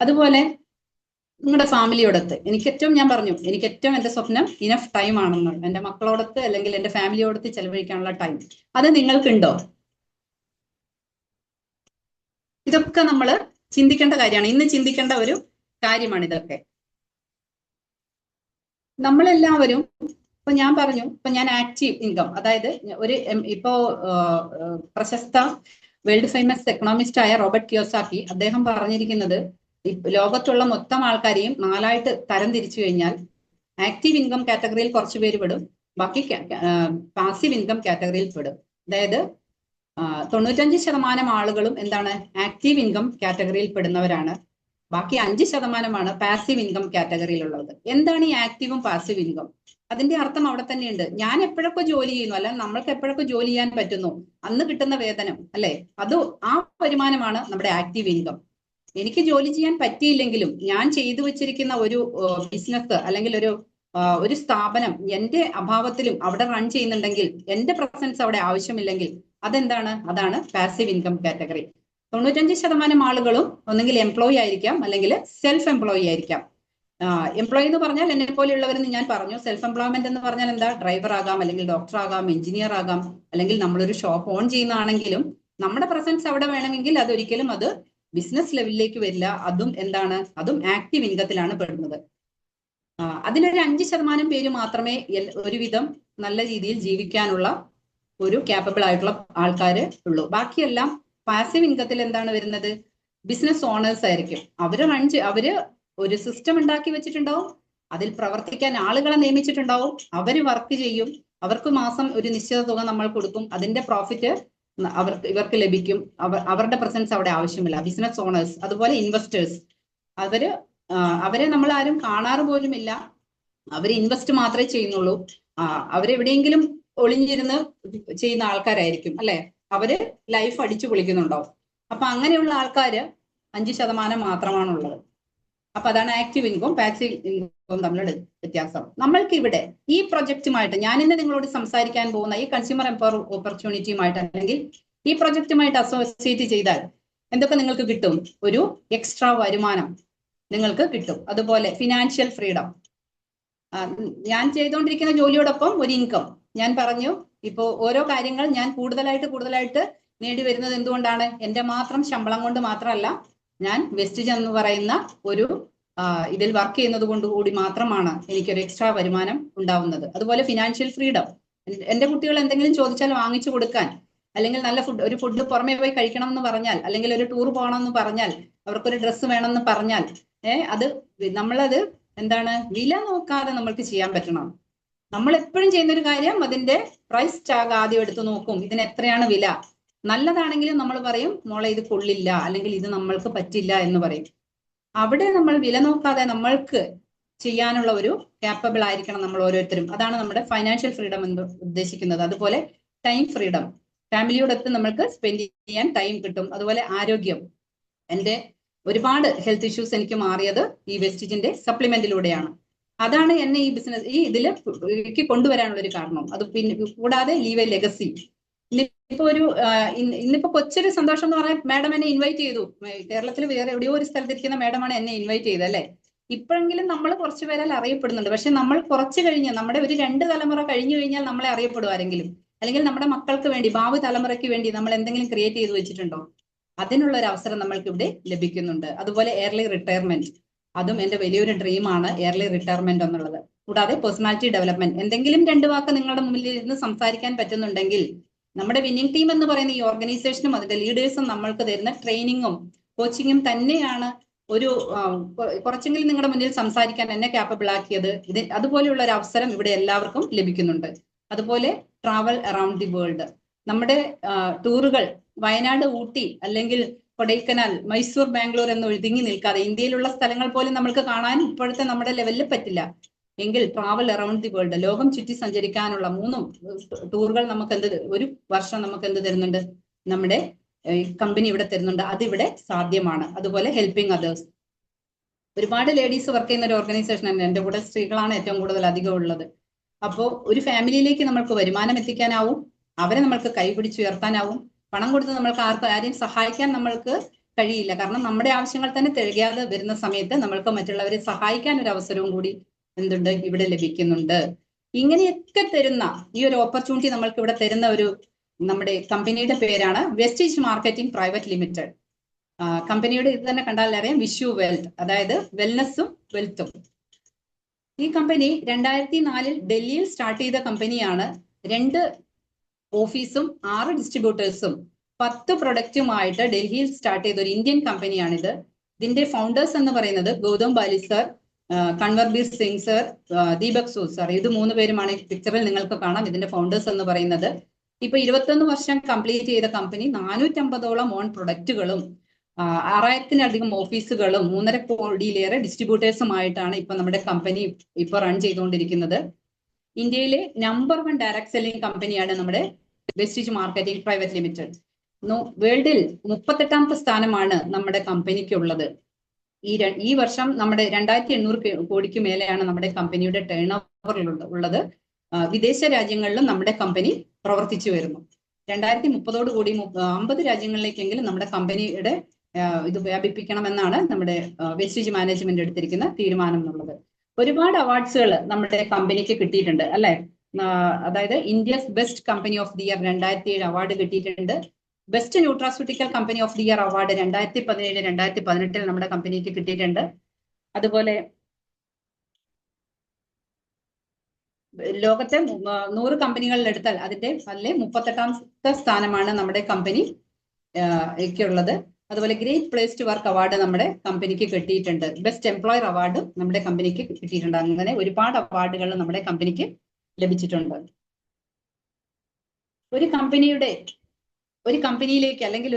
അതുപോലെ നിങ്ങളുടെ ഫാമിലിയോടൊത്ത്, ഞാൻ പറഞ്ഞു, എനിക്ക് ഏറ്റവും എന്റെ സ്വപ്നം ഇനഫ് ടൈം ആണെന്ന്, എന്റെ മക്കളോടൊത്ത് അല്ലെങ്കിൽ എന്റെ ഫാമിലിയോടൊത്ത് ചെലവഴിക്കാനുള്ള ടൈം, അത് നിങ്ങൾക്കുണ്ടോ? ഇതൊക്കെ നമ്മൾ ചിന്തിക്കേണ്ട കാര്യമാണ്, ഇന്ന് ചിന്തിക്കേണ്ട ഒരു കാര്യമാണ് ഇതൊക്കെ. നമ്മളെല്ലാവരും ഇപ്പൊ ഞാൻ പറഞ്ഞു, ഇപ്പൊ ഞാൻ ആക്റ്റീവ് ഇൻകം, അതായത് ഇപ്പോ പ്രശസ്ത വേൾഡ് ഫേമസ് എക്കണോമിസ്റ്റ് ആയ റോബർട്ട് കിയോസാക്കി അദ്ദേഹം പറഞ്ഞിരിക്കുന്നത്, ലോകത്തുള്ള മൊത്തം ആൾക്കാരെയും 4ആയിട്ട് തരം തിരിച്ചു കഴിഞ്ഞാൽ ആക്റ്റീവ് ഇൻകം കാറ്റഗറിയിൽ കുറച്ച് പേര് പെടും, ബാക്കി പാസീവ് ഇൻകം കാറ്റഗറിയിൽ പെടും. അതായത് 95% ആളുകളും എന്താണ്? ആക്റ്റീവ് ഇൻകം കാറ്റഗറിയിൽ പെടുന്നവരാണ്. ബാക്കി 5% പാസീവ് ഇൻകം കാറ്റഗറിയിലുള്ളത്. എന്താണ് ഈ ആക്റ്റീവും പാസീവ് ഇൻകം? അതിന്റെ അർത്ഥം അവിടെ തന്നെയുണ്ട്. ഞാൻ എപ്പോഴൊക്കെ ജോലി ചെയ്യുന്നു, അല്ല നമ്മൾക്ക് എപ്പോഴൊക്കെ ജോലി ചെയ്യാൻ പറ്റുന്നു, അന്ന് കിട്ടുന്ന വേതനം, അല്ലെ? ആ വരുമാനമാണ് നമ്മുടെ ആക്റ്റീവ് ഇൻകം. എനിക്ക് ജോലി ചെയ്യാൻ പറ്റിയില്ലെങ്കിലും ഞാൻ ചെയ്തു വെച്ചിരിക്കുന്ന ഒരു ബിസിനസ് അല്ലെങ്കിൽ ഒരു സ്ഥാപനം എന്റെ അഭാവത്തിലും അവിടെ റൺ ചെയ്യുന്നുണ്ടെങ്കിൽ, എന്റെ പ്രസൻസ് അവിടെ ആവശ്യമില്ലെങ്കിൽ, അതെന്താണ്? അതാണ് പാസീവ് ഇൻകം കാറ്റഗറി. 95% ആളുകളും ഒന്നെങ്കിൽ എംപ്ലോയി ആയിരിക്കാം, അല്ലെങ്കിൽ സെൽഫ് എംപ്ലോയി ആയിരിക്കാം. എംപ്ലോയി എന്ന് പറഞ്ഞാൽ എന്നെ പോലെയുള്ളവരെന്ന് ഞാൻ പറഞ്ഞു. സെൽഫ് എംപ്ലോയ്മെന്റ് എന്ന് പറഞ്ഞാൽ എന്താ? ഡ്രൈവർ ആകാം, അല്ലെങ്കിൽ ഡോക്ടർ ആകാം, എഞ്ചിനീയർ ആകാം, അല്ലെങ്കിൽ നമ്മളൊരു ഷോപ്പ് ഓൺ ചെയ്യുന്നതാണെങ്കിലും നമ്മുടെ പ്രസൻസ് അവിടെ വേണമെങ്കിൽ അതൊരിക്കലും അത് ബിസിനസ് ലെവലിലേക്ക് വരില്ല. അതും എന്താണ്? അതും ആക്റ്റീവ് ഇൻകത്തിലാണ് പെടുന്നത്. അതിലൊരു 5% പേര് മാത്രമേ ഒരുവിധം നല്ല രീതിയിൽ ജീവിക്കാനുള്ള ഒരു ക്യാപ്പബിൾ ആയിട്ടുള്ള ആൾക്കാർ ഉള്ളൂ. ബാക്കിയെല്ലാം പാസീവ് ഇൻകത്തിൽ എന്താണ് വരുന്നത്? ബിസിനസ് ഓണേഴ്സ് ആയിരിക്കും. അവര് ഒരു സിസ്റ്റം ഉണ്ടാക്കി വെച്ചിട്ടുണ്ടാവും, അതിൽ പ്രവർത്തിക്കാൻ ആളുകളെ നിയമിച്ചിട്ടുണ്ടാവും, അവര് വർക്ക് ചെയ്യും, അവർക്ക് മാസം ഒരു നിശ്ചിത തുക നമ്മൾ കൊടുക്കും, അതിന്റെ പ്രോഫിറ്റ് ഇവർക്ക് ലഭിക്കും. അവരുടെ പ്രസൻസ് അവിടെ ആവശ്യമില്ല. ബിസിനസ് ഓണേഴ്സ്, അതുപോലെ ഇൻവെസ്റ്റേഴ്സ്, അവരെ നമ്മൾ ആരും കാണാറ് പോലുമില്ല. അവര് ഇൻവെസ്റ്റ് മാത്രമേ ചെയ്യുന്നുള്ളൂ. അവരെവിടെയെങ്കിലും ഒളിഞ്ഞിരുന്ന് ചെയ്യുന്ന ആൾക്കാരായിരിക്കും, അല്ലെ? അവര് ലൈഫ് അടിച്ചു പൊളിക്കുന്നുണ്ടാവും. അപ്പൊ അങ്ങനെയുള്ള ആൾക്കാര് 5% മാത്രമാണുള്ളത്. അപ്പൊ അതാണ് ആക്റ്റീവ് ഇൻകം പാസീവ് ഇൻകം തമ്മിലുള്ള വ്യത്യാസം. നമ്മൾക്ക് ഇവിടെ ഈ പ്രൊജക്റ്റുമായിട്ട്, ഞാൻ ഇന്ന് നിങ്ങളോട് സംസാരിക്കാൻ പോകുന്ന ഈ കൺസ്യൂമർ എംപവർ ഓപ്പർച്യൂണിറ്റിയുമായിട്ട് അല്ലെങ്കിൽ ഈ പ്രൊജക്റ്റുമായിട്ട് അസോസിയേറ്റ് ചെയ്താൽ എന്തൊക്കെ നിങ്ങൾക്ക് കിട്ടും? ഒരു എക്സ്ട്രാ വരുമാനം നിങ്ങൾക്ക് കിട്ടും. അതുപോലെ ഫിനാൻഷ്യൽ ഫ്രീഡം. ഞാൻ ചെയ്തുകൊണ്ടിരിക്കുന്ന ജോലിയോടൊപ്പം ഒരു ഇൻകം. ഞാൻ പറഞ്ഞു, ഇപ്പോ ഓരോ കാര്യങ്ങൾ ഞാൻ കൂടുതലായിട്ട് നേടി വരുന്നത് എന്തുകൊണ്ടാണ്? എന്റെ മാത്രം ശമ്പളം കൊണ്ട് മാത്രമല്ല, ഞാൻ വെസ്റ്റേജ് എന്ന് പറയുന്ന ഒരു ഇതിൽ വർക്ക് ചെയ്യുന്നത് കൊണ്ട് കൂടി മാത്രമാണ് എനിക്കൊരു എക്സ്ട്രാ വരുമാനം ഉണ്ടാവുന്നത്. അതുപോലെ ഫിനാൻഷ്യൽ ഫ്രീഡം. എന്റെ കുട്ടികൾ എന്തെങ്കിലും ചോദിച്ചാൽ വാങ്ങിച്ചു കൊടുക്കാൻ, അല്ലെങ്കിൽ നല്ല ഒരു ഫുഡ് പുറമെ പോയി കഴിക്കണം എന്ന് പറഞ്ഞാൽ, അല്ലെങ്കിൽ ഒരു ടൂർ പോകണം എന്ന് പറഞ്ഞാൽ, അവർക്കൊരു ഡ്രസ്സ് വേണമെന്ന് പറഞ്ഞാൽ, നമ്മളത് എന്താണ്? വില നോക്കാതെ നമ്മൾക്ക് ചെയ്യാൻ പറ്റണം. നമ്മൾ എപ്പോഴും ചെയ്യുന്ന ഒരു കാര്യം, അതിന്റെ പ്രൈസ് ടാഗ് ആദ്യം എടുത്ത് നോക്കും. ഇതിന് എത്രയാണ് വില? നല്ലതാണെങ്കിലും നമ്മൾ പറയും, മോളെ ഇത് കൊള്ളില്ല, അല്ലെങ്കിൽ ഇത് നമ്മൾക്ക് പറ്റില്ല എന്ന് പറയും. അവിടെ നമ്മൾ വില നോക്കാതെ നമ്മൾക്ക് ചെയ്യാനുള്ള ഒരു ക്യാപ്പബിൾ ആയിരിക്കണം നമ്മൾ ഓരോരുത്തരും. അതാണ് നമ്മുടെ ഫൈനാൻഷ്യൽ ഫ്രീഡം എന്ന് ഉദ്ദേശിക്കുന്നത്. അതുപോലെ ടൈം ഫ്രീഡം. ഫാമിലിയോടൊത്ത് നമ്മൾക്ക് സ്പെൻഡ് ചെയ്യാൻ ടൈം കിട്ടും. അതുപോലെ ആരോഗ്യം. ഒരുപാട് ഹെൽത്ത് ഇഷ്യൂസ് എനിക്ക് മാറിയത് ഈ വെസ്റ്റേജിന്റെ സപ്ലിമെന്റിലൂടെയാണ്. അതാണ് എന്നെ ഈ ബിസിനസ് ഇതിലേക്ക് കൊണ്ടുവരാനുള്ള ഒരു കാരണം. അത് പിന്നെ കൂടാതെ ലീവ് എ ലെഗസി. ഇന്നിപ്പോ ഇന്നിപ്പോ കൊച്ചൊരു സന്തോഷം എന്ന് പറഞ്ഞാൽ മാഡം എന്നെ ഇൻവൈറ്റ് ചെയ്തു. കേരളത്തിൽ വേറെ എവിടെയോ ഒരു സ്ഥലത്തിരിക്കുന്ന മാഡമാണ് എന്നെ ഇൻവൈറ്റ് ചെയ്തത് അല്ലെ. ഇപ്പോഴെങ്കിലും നമ്മൾ കുറച്ചു പേരാൽ അറിയപ്പെടുന്നുണ്ട്. പക്ഷെ നമ്മൾ കുറച്ച് കഴിഞ്ഞ് നമ്മുടെ ഒരു 2 തലമുറ കഴിഞ്ഞു കഴിഞ്ഞാൽ നമ്മളെ അറിയപ്പെടും ആരെങ്കിലും, അല്ലെങ്കിൽ നമ്മുടെ മക്കൾക്ക് വേണ്ടി ഭാവി തലമുറയ്ക്ക് വേണ്ടി നമ്മൾ എന്തെങ്കിലും ക്രിയേറ്റ് ചെയ്ത് വെച്ചിട്ടുണ്ടോ? അതിനുള്ള ഒരു അവസരം നമ്മൾക്ക് ഇവിടെ ലഭിക്കുന്നുണ്ട്. അതുപോലെ ഏർലി റിട്ടയർമെന്റ്, അതും എന്റെ വലിയൊരു ഡ്രീമാണ്, ഏർലി റിട്ടയർമെന്റ് എന്നുള്ളത്. കൂടാതെ പേഴ്സണാലിറ്റി ഡെവലപ്മെന്റ്, എന്തെങ്കിലും 2 വാക്ക് നിങ്ങളുടെ മുമ്പിൽ ഇരുന്ന് സംസാരിക്കാൻ പറ്റുന്നുണ്ടെങ്കിൽ നമ്മുടെ വിന്നിംഗ് ടീം എന്ന് പറയുന്ന ഈ ഓർഗനൈസേഷനും അതിന്റെ ലീഡേഴ്സും നമ്മൾക്ക് തരുന്ന ട്രെയിനിങ്ങും കോച്ചിങ്ങും തന്നെയാണ് ഒരു കുറച്ചെങ്കിലും നിങ്ങളുടെ മുന്നിൽ സംസാരിക്കാൻ എന്നെ ക്യാപ്പബിൾ ആക്കിയത്. അതുപോലെയുള്ള ഒരു അവസരം ഇവിടെ എല്ലാവർക്കും ലഭിക്കുന്നുണ്ട്. അതുപോലെ ട്രാവൽ അറൌണ്ട് ദി വേൾഡ്, നമ്മുടെ ടൂറുകൾ വയനാട്, ഊട്ടി, അല്ലെങ്കിൽ കൊടൈക്കനാൽ, മൈസൂർ, ബാംഗ്ലൂർ എന്ന് ഒതുങ്ങി നിൽക്കാതെ ഇന്ത്യയിലുള്ള സ്ഥലങ്ങൾ പോലും നമുക്ക് കാണാൻ ഇപ്പോഴത്തെ നമ്മുടെ ലെവലിൽ പറ്റില്ല എങ്കിൽ ട്രാവൽ അറൌണ്ട് ദി വേൾഡ്, ലോകം ചുറ്റി സഞ്ചരിക്കാനുള്ള 3 ടൂറുകൾ നമുക്ക് ഒരു വർഷം നമുക്ക് എന്ത് തരുന്നുണ്ട്? നമ്മുടെ കമ്പനി ഇവിടെ തരുന്നുണ്ട്. അതിവിടെ സാധ്യമാണ്. അതുപോലെ ഹെൽപ്പിംഗ് അതേഴ്സ്, ഒരുപാട് ലേഡീസ് വർക്ക് ചെയ്യുന്ന ഒരു ഓർഗനൈസേഷൻ ആണ്. എന്റെ കൂടെ സ്ത്രീകളാണ് ഏറ്റവും കൂടുതൽ അധികം ഉള്ളത്. അപ്പോൾ ഒരു ഫാമിലിയിലേക്ക് നമ്മൾക്ക് വരുമാനം എത്തിക്കാനാവും, അവരെ നമ്മൾക്ക് കൈപിടിച്ചുയർത്താനാവും. പണം കൊടുത്ത് നമ്മൾക്ക് ആരെയും സഹായിക്കാൻ നമ്മൾക്ക് കഴിയില്ല. കാരണം നമ്മുടെ ആവശ്യങ്ങൾ തന്നെ തികയാതെ വരുന്ന സമയത്ത് നമ്മൾക്ക് മറ്റുള്ളവരെ സഹായിക്കാൻ ഒരു അവസരവും കൂടി എന്തുണ്ട്? ഇവിടെ ലഭിക്കുന്നുണ്ട്. ഇങ്ങനെയൊക്കെ തരുന്ന ഈ ഒരു ഓപ്പർച്യൂണിറ്റി നമ്മൾക്ക് ഇവിടെ തരുന്ന നമ്മുടെ കമ്പനിയുടെ പേരാണ് വെസ്റ്റീജ് മാർക്കറ്റിംഗ് പ്രൈവറ്റ് ലിമിറ്റഡ്. കമ്പനിയുടെ ഇത് തന്നെ കണ്ടാൽ അറിയാം, വിഷു വെൽത്ത്, അതായത് വെൽനെസ്സും വെൽത്തും. ഈ കമ്പനി 2004 ഡൽഹിയിൽ സ്റ്റാർട്ട് ചെയ്ത കമ്പനിയാണ്. 2 ഓഫീസും 6 ഡിസ്ട്രിബ്യൂട്ടേഴ്സും 10 പ്രൊഡക്റ്റുമായിട്ട് ഡൽഹിയിൽ സ്റ്റാർട്ട് ചെയ്ത ഒരു ഇന്ത്യൻ കമ്പനിയാണിത്. ഇതിന്റെ ഫൗണ്ടേഴ്സ് എന്ന് പറയുന്നത് Gautam Bali sir, Kanwarbir Singh sir, Deepak Sood sir. ഇത് 3 പേരുമാണ് പിക്ചറിൽ നിങ്ങൾക്ക് കാണാം ഇതിന്റെ ഫൗണ്ടേഴ്സ് എന്ന് പറയുന്നത്. ഇപ്പൊ 21 വർഷം കംപ്ലീറ്റ് ചെയ്ത കമ്പനി 450ഓളം ഓൺ പ്രൊഡക്റ്റുകളും 6000-ലധികം ഓഫീസുകളും 3.5 കോടിയിലേറെ ഡിസ്ട്രിബ്യൂട്ടേഴ്സുമായിട്ടാണ് ഇപ്പൊ നമ്മുടെ കമ്പനി ഇപ്പൊ റൺ ചെയ്തുകൊണ്ടിരിക്കുന്നത്. ഇന്ത്യയിലെ നമ്പർ 1 ഡയറക്ട് സെല്ലിംഗ് കമ്പനിയാണ് നമ്മുടെ വെസ്റ്റീജ് മാർക്കറ്റിംഗ് പ്രൈവറ്റ് ലിമിറ്റഡ്. വേൾഡിൽ 38ാമത്തെ സ്ഥാനമാണ് നമ്മുടെ കമ്പനിക്ക് ഉള്ളത്. ഈ വർഷം നമ്മുടെ 2800 കോടിക്ക് മേലെയാണ് നമ്മുടെ കമ്പനിയുടെ ടേൺ ഓവർ ഉള്ളത്. വിദേശ രാജ്യങ്ങളിലും നമ്മുടെ കമ്പനി പ്രവർത്തിച്ചു വരുന്നു. 2030 കൂടി 50 രാജ്യങ്ങളിലേക്കെങ്കിലും നമ്മുടെ കമ്പനിയുടെ ഇത് വ്യാപിപ്പിക്കണമെന്നാണ് നമ്മുടെ വെസ്റ്റീജ് മാനേജ്മെന്റ് എടുത്തിരിക്കുന്ന തീരുമാനം എന്നുള്ളത്. ഒരുപാട് അവാർഡ്സുകൾ നമ്മുടെ കമ്പനിക്ക് കിട്ടിയിട്ടുണ്ട് അല്ലെ. അതായത് India's best company of the year 2007 award കിട്ടിയിട്ടുണ്ട്. Best nutraceutical company of the year award 2017, 2018 നമ്മുടെ കമ്പനിക്ക് കിട്ടിയിട്ടുണ്ട്. അതുപോലെ ലോകത്തെ 100 കമ്പനികളിൽ എടുത്താൽ അതിന്റെ 38ാമത്തെ സ്ഥാനമാണ് നമ്മുടെ കമ്പനിക്കുള്ളത്. അതുപോലെ great place to work award നമ്മുടെ കമ്പനിക്ക് കിട്ടിയിട്ടുണ്ട്. ബെസ്റ്റ് എംപ്ലോയർ അവാർഡ് നമ്മുടെ കമ്പനിക്ക് കിട്ടിയിട്ടുണ്ട്. അങ്ങനെ ഒരുപാട് അവാർഡുകൾ നമ്മുടെ കമ്പനിക്ക് ലഭിച്ചിട്ടുണ്ട്. ഒരു കമ്പനിയിലേക്ക് അല്ലെങ്കിൽ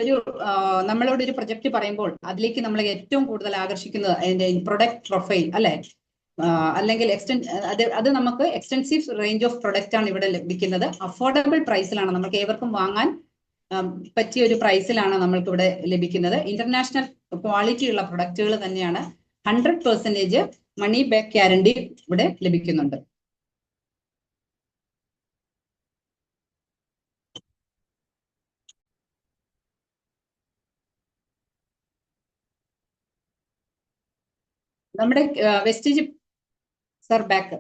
നമ്മളോട് ഒരു പ്രൊജക്ട് പറയുമ്പോൾ അതിലേക്ക് നമ്മളെ ഏറ്റവും കൂടുതൽ ആകർഷിക്കുന്നത് അതിന്റെ പ്രൊഡക്റ്റ് പ്രൊഫൈൽ അല്ലെ, അല്ലെങ്കിൽ അത് നമുക്ക് എക്സ്റ്റൻസീവ് റേഞ്ച് ഓഫ് പ്രൊഡക്റ്റ് ആണ് ഇവിടെ ലഭിക്കുന്നത്. അഫോർഡബിൾ പ്രൈസിലാണ്, നമുക്ക് ഏവർക്കും വാങ്ങാൻ പറ്റിയ ഒരു പ്രൈസിലാണ് നമ്മൾക്ക് ഇവിടെ ലഭിക്കുന്നത്. ഇന്റർനാഷണൽ ക്വാളിറ്റി ഉള്ള പ്രൊഡക്റ്റുകൾ തന്നെയാണ്. 100% മണി ബാക്ക് ഗ്യാരണ്ടി ഇവിടെ ലഭിക്കുന്നുണ്ട്. നമ്മുടെ Vestige sir back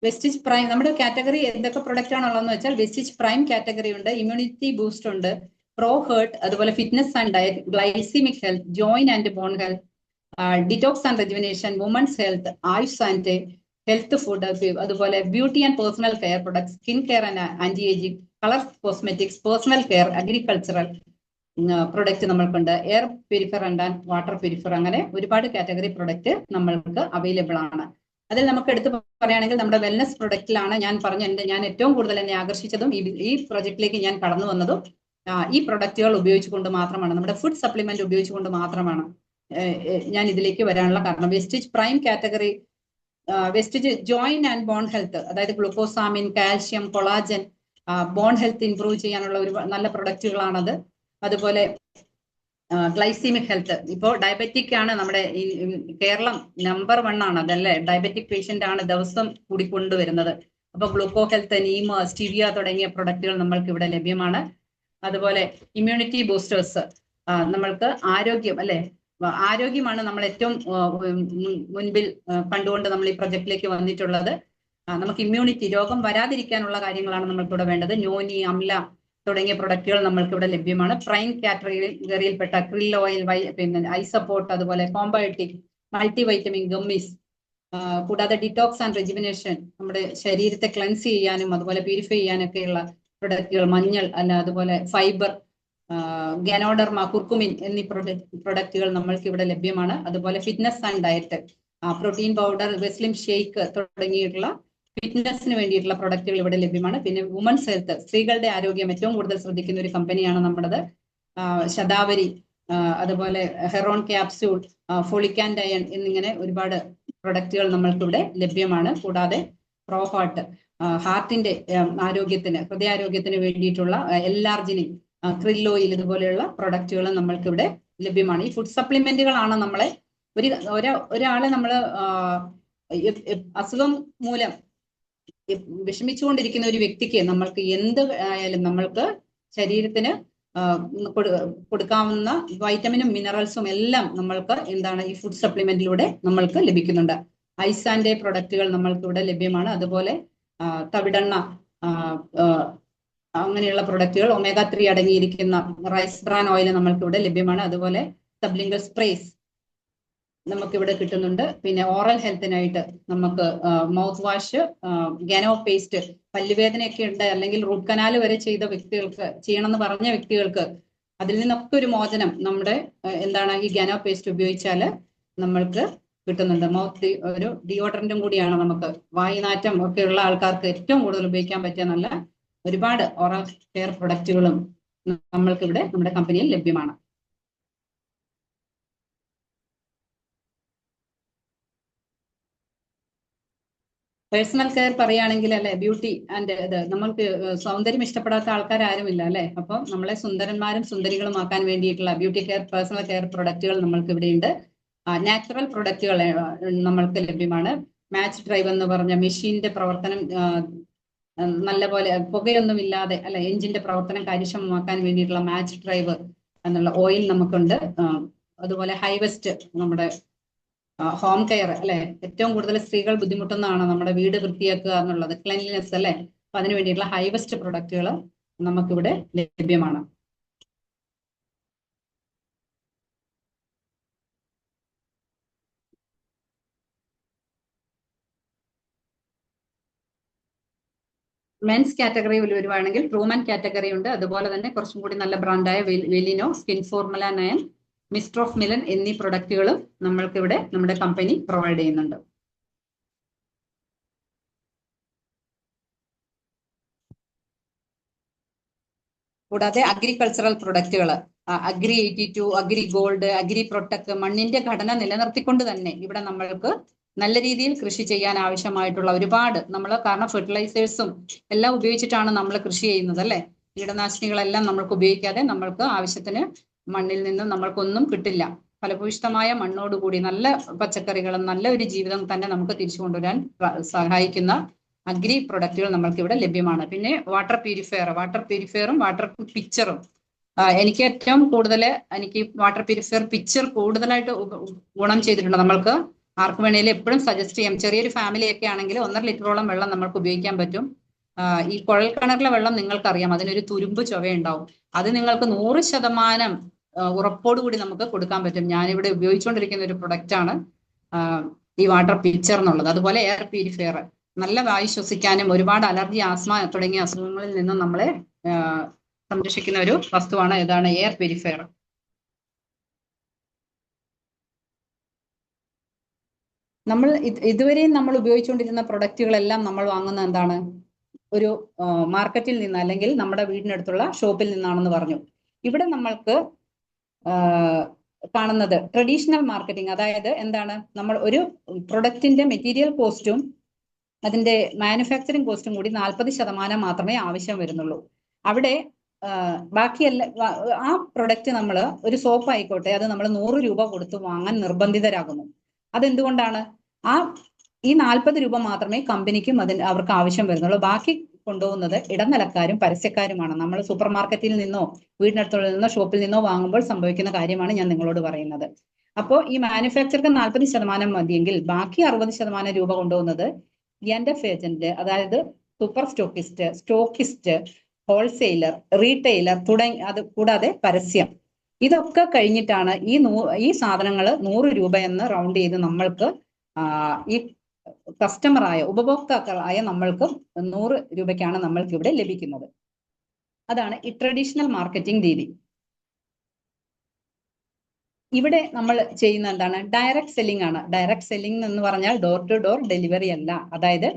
Vestige Prime നമ്മുടെ കാറ്റഗറി എന്തൊക്കെ പ്രൊഡക്റ്റ് ആണുള്ളതെന്ന് വെച്ചാൽ വെസ്റ്റീജ് പ്രൈം കാറ്റഗറി ഉണ്ട്, ഇമ്മ്യൂണിറ്റി ബൂസ്റ്റ് ഉണ്ട്, പ്രോ ഹേർട്ട്, അതുപോലെ fitness and diet, glycemic health, joint and bone health, detox and rejuvenation, women's health, Ayush and health food, അതുപോലെ beauty and personal care products, skin care and anti ageing, colour cosmetics, personal care, agricultural product നമ്മൾക്കുണ്ട്, air purifier and water purifier. അങ്ങനെ ഒരുപാട് category product നമ്മൾക്ക് available ആണ്. അതിൽ നമുക്ക് എടുത്ത് പറയുകയാണെങ്കിൽ നമ്മുടെ വെൽനസ് പ്രൊഡക്റ്റിലാണ് ഞാൻ ഏറ്റവും കൂടുതൽ എന്നെ ആകർഷിച്ചതും ഈ പ്രൊജക്റ്റിലേക്ക് ഞാൻ കടന്നു വന്നതും ഈ പ്രൊഡക്റ്റുകൾ ഉപയോഗിച്ചുകൊണ്ട് മാത്രമാണ്, നമ്മുടെ ഫുഡ് സപ്ലിമെന്റ് ഉപയോഗിച്ചുകൊണ്ട് മാത്രമാണ്. ഞാൻ ഇതിലേക്ക് വരാനുള്ള കാരണം. Vestige Prime category, Vestige joint and bone health, അതായത് glucosamine, calcium, collagen, bone health improve ചെയ്യാനുള്ള ഒരു നല്ല പ്രൊഡക്റ്റുകളാണത്. അതുപോലെ ഗ്ലൈസീമിക് ഹെൽത്ത്, ഇപ്പോൾ ഡയബറ്റിക് ആണ് നമ്മുടെ കേരളം നമ്പർ 1 ആണ് അതല്ലേ, ഡയബറ്റിക് പേഷ്യന്റ് ആണ് ദിവസം കൂടിക്കൊണ്ടുവരുന്നത്. അപ്പൊ ഗ്ലൂക്കോ ഹെൽത്ത്, നീം, സ്റ്റീവിയ തുടങ്ങിയ പ്രൊഡക്റ്റുകൾ നമ്മൾക്ക് ഇവിടെ ലഭ്യമാണ്. അതുപോലെ ഇമ്മ്യൂണിറ്റി ബൂസ്റ്റേഴ്സ്, നമ്മൾക്ക് ആരോഗ്യം അല്ലെ, ആരോഗ്യമാണ് നമ്മൾ ഏറ്റവും മുൻപിൽ കണ്ടുകൊണ്ട് നമ്മൾ ഈ പ്രൊജക്റ്റിലേക്ക് വന്നിട്ടുള്ളത്. നമുക്ക് ഇമ്മ്യൂണിറ്റി, രോഗം വരാതിരിക്കാനുള്ള കാര്യങ്ങളാണ് നമ്മൾക്കിവിടെ വേണ്ടത്. നോനി, അംല തുടങ്ങിയ പ്രൊഡക്റ്റുകൾ നമ്മൾക്ക് ഇവിടെ ലഭ്യമാണ്. പ്രൈം കാറ്റഗറിയിൽപ്പെട്ട ക്രിൽ ഓയിൽ, പിന്നെ ഐസപ്പോർട്ട്, അതുപോലെ കോംബയോട്ടിക്, മൾട്ടി വൈറ്റമിൻ, ഗമ്മീസ്, കൂടാതെ ഡിറ്റോക്സ് ആൻഡ് റെജിമിനേഷൻ, നമ്മുടെ ശരീരത്തെ ക്ലെൻസ് ചെയ്യാനും അതുപോലെ പ്യൂരിഫൈ ചെയ്യാനൊക്കെയുള്ള പ്രൊഡക്റ്റുകൾ, മഞ്ഞൾ അല്ല, അതുപോലെ ഫൈബർ, ഗനോഡർമ, കുർക്കുമിൻ എന്നീ പ്രൊഡക്റ്റുകൾ നമ്മൾക്ക് ഇവിടെ ലഭ്യമാണ്. അതുപോലെ fitness and diet, protein powder, Veslim shake തുടങ്ങിയിട്ടുള്ള ഫിറ്റ്നസിന് വേണ്ടിയിട്ടുള്ള പ്രൊഡക്റ്റുകൾ ഇവിടെ ലഭ്യമാണ്. പിന്നെ വുമൻസ് ഹെൽത്ത്, സ്ത്രീകളുടെ ആരോഗ്യം ഏറ്റവും കൂടുതൽ ശ്രദ്ധിക്കുന്ന ഒരു കമ്പനിയാണ് നമ്മുടേത്. ശതാവരി, അതുപോലെ heron capsule, folic and iron എന്നിങ്ങനെ ഒരുപാട് പ്രൊഡക്റ്റുകൾ നമ്മൾക്കിവിടെ ലഭ്യമാണ്. കൂടാതെ പ്രോഹാർട്ട്, ഹാർട്ടിന്റെ ആരോഗ്യത്തിന്, ഹൃദയാരോഗ്യത്തിന് വേണ്ടിയിട്ടുള്ള എല്ലാർജിനിക്, ക്രിൽ ഓയിൽ, ഇതുപോലെയുള്ള പ്രൊഡക്റ്റുകൾ നമ്മൾക്കിവിടെ ലഭ്യമാണ്. ഈ ഫുഡ് സപ്ലിമെന്റുകളാണ് നമ്മളെ ഒരാളെ നമ്മള് അസുഖം മൂലം വിഷമിച്ചുകൊണ്ടിരിക്കുന്ന ഒരു വ്യക്തിക്ക് നമ്മൾക്ക് എന്ത് ആയാലും നമ്മൾക്ക് ശരീരത്തിന് കൊടുക്കാവുന്ന വൈറ്റമിനും മിനറൽസും എല്ലാം നമ്മൾക്ക് എന്താണ് ഈ ഫുഡ് സപ്ലിമെന്റിലൂടെ നമ്മൾക്ക് ലഭിക്കുന്നുണ്ട്. ഐസാന്റെ പ്രൊഡക്റ്റുകൾ നമ്മൾക്ക് ഇവിടെ ലഭ്യമാണ്. അതുപോലെ തവിടെണ്ണ, അങ്ങനെയുള്ള പ്രൊഡക്റ്റുകൾ, ഒമേഗ 3 അടങ്ങിയിരിക്കുന്ന റൈസ് ബ്രാൻ ഓയിൽ നമ്മൾക്ക് ഇവിടെ ലഭ്യമാണ്. അതുപോലെ സബ്ലിംഗൽ സ്പ്രേസ് നമുക്കിവിടെ കിട്ടുന്നുണ്ട്. പിന്നെ ഓറൽ ഹെൽത്തിനായിട്ട് നമുക്ക് മൗത്ത് വാഷ്, ഗനോ പേസ്റ്റ്, പല്ലുവേദനയൊക്കെ ഉണ്ട് അല്ലെങ്കിൽ റൂട്ട് കനാൽ വരെ ചെയ്ത വ്യക്തികൾക്ക്, ചെയ്യണമെന്ന് പറഞ്ഞ വ്യക്തികൾക്ക് അതിൽ നിന്നൊക്കെ ഒരു മോചനം നമ്മുടെ എന്താണ് ഈ ഗനോ പേസ്റ്റ് ഉപയോഗിച്ചാൽ നമ്മൾക്ക് കിട്ടുന്നുണ്ട്. മൗത്ത് ഒരു ഡിയോഡറന്റും കൂടിയാണ്. നമുക്ക് വായുനാറ്റം ഒക്കെ ഉള്ള ആൾക്കാർക്ക് ഏറ്റവും കൂടുതൽ ഉപയോഗിക്കാൻ പറ്റിയ നല്ല ഒരുപാട് ഓറൽ കെയർ പ്രൊഡക്റ്റുകളും നമ്മൾക്കിവിടെ നമ്മുടെ കമ്പനിയിൽ ലഭ്യമാണ്. പേഴ്സണൽ കെയർ പറയുകയാണെങ്കിൽ അല്ലെ, ബ്യൂട്ടി ആൻഡ് ഇത്, നമ്മൾക്ക് സൗന്ദര്യം ഇഷ്ടപ്പെടാത്ത ആൾക്കാർ ആരുമില്ല അല്ലെ. അപ്പം നമ്മളെ സുന്ദരന്മാരും സുന്ദരികളും ആക്കാൻ വേണ്ടിയിട്ടുള്ള ബ്യൂട്ടി കെയർ, പേഴ്സണൽ കെയർ പ്രൊഡക്റ്റുകൾ നമ്മൾക്ക് ഇവിടെയുണ്ട്. നാച്ചുറൽ പ്രൊഡക്റ്റുകൾ നമ്മൾക്ക് ലഭ്യമാണ്. മാച്ച് ഡ്രൈവ് എന്ന് പറഞ്ഞ മെഷീന്റെ പ്രവർത്തനം നല്ലപോലെ പുകയൊന്നുമില്ലാതെ അല്ലെ, എഞ്ചിന്റെ പ്രവർത്തനം കാര്യക്ഷമമാക്കാൻ വേണ്ടിയിട്ടുള്ള മാച്ച് ഡ്രൈവ് എന്നുള്ള ഓയിൽ നമുക്കുണ്ട്. അതുപോലെ ഹൈവെസ്റ്റ്, നമ്മുടെ ഹോം കെയർ അല്ലെ, ഏറ്റവും കൂടുതൽ സ്ത്രീകൾ ബുദ്ധിമുട്ടുന്നതാണ് നമ്മുടെ വീട് വൃത്തിയാക്കുക എന്നുള്ളത്, ക്ലെൻലിനെസ് അല്ലെ. അപ്പൊ അതിനു വേണ്ടിയിട്ടുള്ള ഹൈവെസ്റ്റ് പ്രൊഡക്റ്റുകൾ നമുക്കിവിടെ ലഭ്യമാണ്. മെൻസ് കാറ്റഗറി വരുവാണെങ്കിൽ ട്രൂമാൻ കാറ്റഗറി ഉണ്ട്. അതുപോലെ തന്നെ കുറച്ചും കൂടി നല്ല ബ്രാൻഡായ Velino, skin formula 9, mister of Milan എന്നീ പ്രൊഡക്റ്റുകളും നമ്മൾക്കിവിടെ നമ്മുടെ കമ്പനി പ്രൊവൈഡ് ചെയ്യുന്നുണ്ട്. കൂടാതെ അഗ്രികൾച്ചറൽ പ്രൊഡക്റ്റുകൾ, agri 82, agri gold, agri protect, മണ്ണിന്റെ ഘടന നിലനിർത്തിക്കൊണ്ട് തന്നെ ഇവിടെ നമ്മൾക്ക് നല്ല രീതിയിൽ കൃഷി ചെയ്യാൻ ആവശ്യമായിട്ടുള്ള ഒരുപാട് കാരണം ഫെർട്ടിലൈസേഴ്സും എല്ലാം ഉപയോഗിച്ചിട്ടാണ് നമ്മൾ കൃഷി ചെയ്യുന്നത് അല്ലെ. കീടനാശിനികളെല്ലാം നമ്മൾക്ക് ഉപയോഗിക്കാതെ നമ്മൾക്ക് ആവശ്യത്തിന് മണ്ണിൽ നിന്ന് നമ്മൾക്കൊന്നും കിട്ടില്ല. ഫലഭൂയിഷ്ഠമായ മണ്ണോടുകൂടി നല്ല പച്ചക്കറികളും നല്ല ഒരു ജീവിതം തന്നെ നമുക്ക് തിരിച്ചു കൊണ്ടുവരാൻ സഹായിക്കുന്ന അഗ്രി പ്രൊഡക്റ്റുകൾ നമ്മൾക്ക് ഇവിടെ ലഭ്യമാണ്. പിന്നെ വാട്ടർ പ്യൂരിഫയറും വാട്ടർ പിക്ചറും, എനിക്ക് ഏറ്റവും കൂടുതൽ എനിക്ക് വാട്ടർ പ്യൂരിഫയർ പിക്ചർ കൂടുതലായിട്ട് ഗുണം ചെയ്തിട്ടുണ്ട്. നമ്മൾക്ക് ആർക്ക് വേണേലും എപ്പോഴും സജസ്റ്റ് ചെയ്യാം. ചെറിയൊരു ഫാമിലി ഒക്കെ ആണെങ്കിൽ 1.5 ലിറ്ററോളം വെള്ളം നമ്മൾക്ക് ഉപയോഗിക്കാൻ പറ്റും. ഈ കുഴൽ കിണറിലെ വെള്ളം നിങ്ങൾക്കറിയാം, അതിനൊരു തുരുമ്പ് ചൊവയുണ്ടാവും. അത് നിങ്ങൾക്ക് 100% ഉറപ്പോടുകൂടി നമുക്ക് കൊടുക്കാൻ പറ്റും. ഞാനിവിടെ ഉപയോഗിച്ചുകൊണ്ടിരിക്കുന്ന ഒരു പ്രൊഡക്റ്റ് ആണ് ഈ വാട്ടർ പിക്ചർ എന്നുള്ളത്. അതുപോലെ എയർ പ്യൂരിഫയർ, നല്ല വായു ശ്വസിക്കാനും ഒരുപാട് അലർജി, ആസ്മ തുടങ്ങിയ അസുഖങ്ങളിൽ നിന്നും നമ്മളെ സംരക്ഷിക്കുന്ന ഒരു വസ്തുവാണ്. ഏതാണ്? Air purifier. നമ്മൾ ഇതുവരെയും നമ്മൾ ഉപയോഗിച്ചുകൊണ്ടിരുന്ന പ്രൊഡക്റ്റുകളെല്ലാം നമ്മൾ വാങ്ങുന്ന എന്താണ്, ഒരു മാർക്കറ്റിൽ നിന്ന് അല്ലെങ്കിൽ നമ്മുടെ വീടിനടുത്തുള്ള ഷോപ്പിൽ നിന്നാണെന്ന് പറഞ്ഞു. ഇവിടെ നമ്മൾക്ക് കാണുന്നത് ട്രഡീഷണൽ മാർക്കറ്റിംഗ്. അതായത് എന്താണ്, നമ്മൾ ഒരു പ്രൊഡക്റ്റിന്റെ മെറ്റീരിയൽ കോസ്റ്റും അതിന്റെ മാനുഫാക്ചറിങ് കോസ്റ്റും കൂടി 40% മാത്രമേ ആവശ്യം വരുന്നുള്ളൂ. അവിടെ ബാക്കിയല്ല, ആ പ്രൊഡക്റ്റ് നമ്മൾ ഒരു സോപ്പ് ആയിക്കോട്ടെ, അത് നമ്മൾ 100 രൂപ കൊടുത്ത് വാങ്ങാൻ നിർബന്ധിതരാകുന്നു. അതെന്തുകൊണ്ടാണ്? ഈ 40 രൂപ മാത്രമേ കമ്പനിക്കും അവർക്ക് ആവശ്യം വരുന്നുള്ളൂ. ബാക്കി കൊണ്ടുപോകുന്നത് ഇടനിലക്കാരും പരസ്യക്കാരുമാണ്. നമ്മൾ സൂപ്പർ മാർക്കറ്റിൽ നിന്നോ വീടിനടുത്തുള്ള നിന്നോ ഷോപ്പിൽ നിന്നോ വാങ്ങുമ്പോൾ സംഭവിക്കുന്ന കാര്യമാണ് ഞാൻ നിങ്ങളോട് പറയുന്നത്. അപ്പോൾ ഈ മാനുഫാക്ചർക്ക് 40% മതിയെങ്കിൽ ബാക്കി 60% രൂപ കൊണ്ടുപോകുന്നത് എൻഡ് ഓഫ് ഏജന്റ്, അതായത് super stockist, stockist, wholesaler, retailer അത് കൂടാതെ പരസ്യം. ഇതൊക്കെ കഴിഞ്ഞിട്ടാണ് ഈ സാധനങ്ങൾ 100 രൂപ എന്ന് റൗണ്ട് ചെയ്ത് നമ്മൾക്ക് ഈ കസ്റ്റമറായ ഉപഭോക്താക്കളായ നമ്മൾക്ക് 100 രൂപയ്ക്കാണ് നമ്മൾക്ക് ഇവിടെ ലഭിക്കുന്നത്. അതാണ് ഈ ട്രഡീഷണൽ മാർക്കറ്റിംഗ് രീതി. ഇവിടെ നമ്മൾ ചെയ്യുന്ന എന്താണ്? ഡയറക്റ്റ് സെല്ലിംഗ് ആണ്. ഡയറക്റ്റ് സെല്ലിംഗ് എന്ന് പറഞ്ഞാൽ ഡോർ ടു ഡോർ ഡെലിവറി അല്ല. അതായത്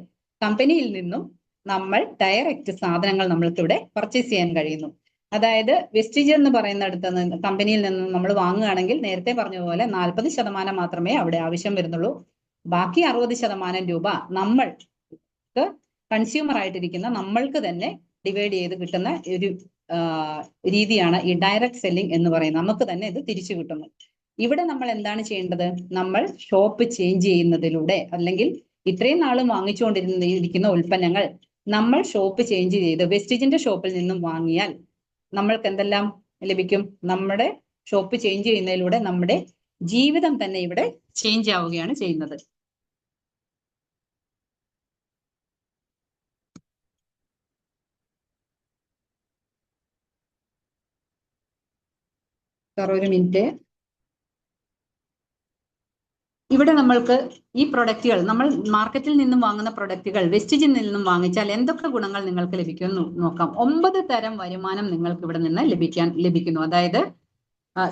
കമ്പനിയിൽ നിന്നും നമ്മൾ ഡയറക്റ്റ് സാധനങ്ങൾ നമ്മൾക്ക് ഇവിടെ പർച്ചേസ് ചെയ്യാൻ കഴിയുന്നു. അതായത് വെസ്റ്റീജ് എന്ന് പറയുന്നിടത്ത് നിന്ന് കമ്പനിയിൽ നിന്നും നമ്മൾ വാങ്ങുകയാണെങ്കിൽ നേരത്തെ പറഞ്ഞതുപോലെ 40% മാത്രമേ അവിടെ ആവശ്യം വരുന്നുള്ളൂ. ബാക്കി 60% രൂപ നമ്മൾക്ക് കൺസ്യൂമർ ആയിട്ടിരിക്കുന്ന നമ്മൾക്ക് തന്നെ ഡിവൈഡ് ചെയ്ത് കിട്ടുന്ന ഒരു രീതിയാണ് ഈ ഡയറക്റ്റ് സെല്ലിംഗ് എന്ന് പറയുന്നത്. നമുക്ക് തന്നെ ഇത് തിരിച്ചു കിട്ടുന്നു. ഇവിടെ നമ്മൾ എന്താണ് ചെയ്യേണ്ടത്? നമ്മൾ ഷോപ്പ് ചേഞ്ച് ചെയ്യുന്നതിലൂടെ, അല്ലെങ്കിൽ ഇത്രയും നാളും വാങ്ങിച്ചുകൊണ്ടിരിക്കുന്ന ഉൽപ്പന്നങ്ങൾ നമ്മൾ ഷോപ്പ് ചേഞ്ച് ചെയ്ത് വെസ്റ്റീജിന്റെ ഷോപ്പിൽ നിന്നും വാങ്ങിയാൽ നമ്മൾക്ക് എന്തെല്ലാം ലഭിക്കും? നമ്മുടെ ഷോപ്പ് ചേഞ്ച് ചെയ്യുന്നതിലൂടെ നമ്മുടെ ജീവിതം തന്നെ ഇവിടെ ചേഞ്ച് ആവുകയാണ് ചെയ്യുന്നത്. ഒരു മിനിറ്റ്. ഇവിടെ നമ്മൾക്ക് ഈ പ്രൊഡക്റ്റുകൾ, നമ്മൾ മാർക്കറ്റിൽ നിന്നും വാങ്ങുന്ന പ്രൊഡക്റ്റുകൾ വെസ്റ്റീജിൽ നിന്നും വാങ്ങിച്ചാൽ എന്തൊക്കെ ഗുണങ്ങൾ നിങ്ങൾക്ക് ലഭിക്കുമെന്ന് നോക്കാം. 9 തരം വരുമാനം നിങ്ങൾക്ക് ഇവിടെ നിന്ന് ലഭിക്കുന്നു. അതായത്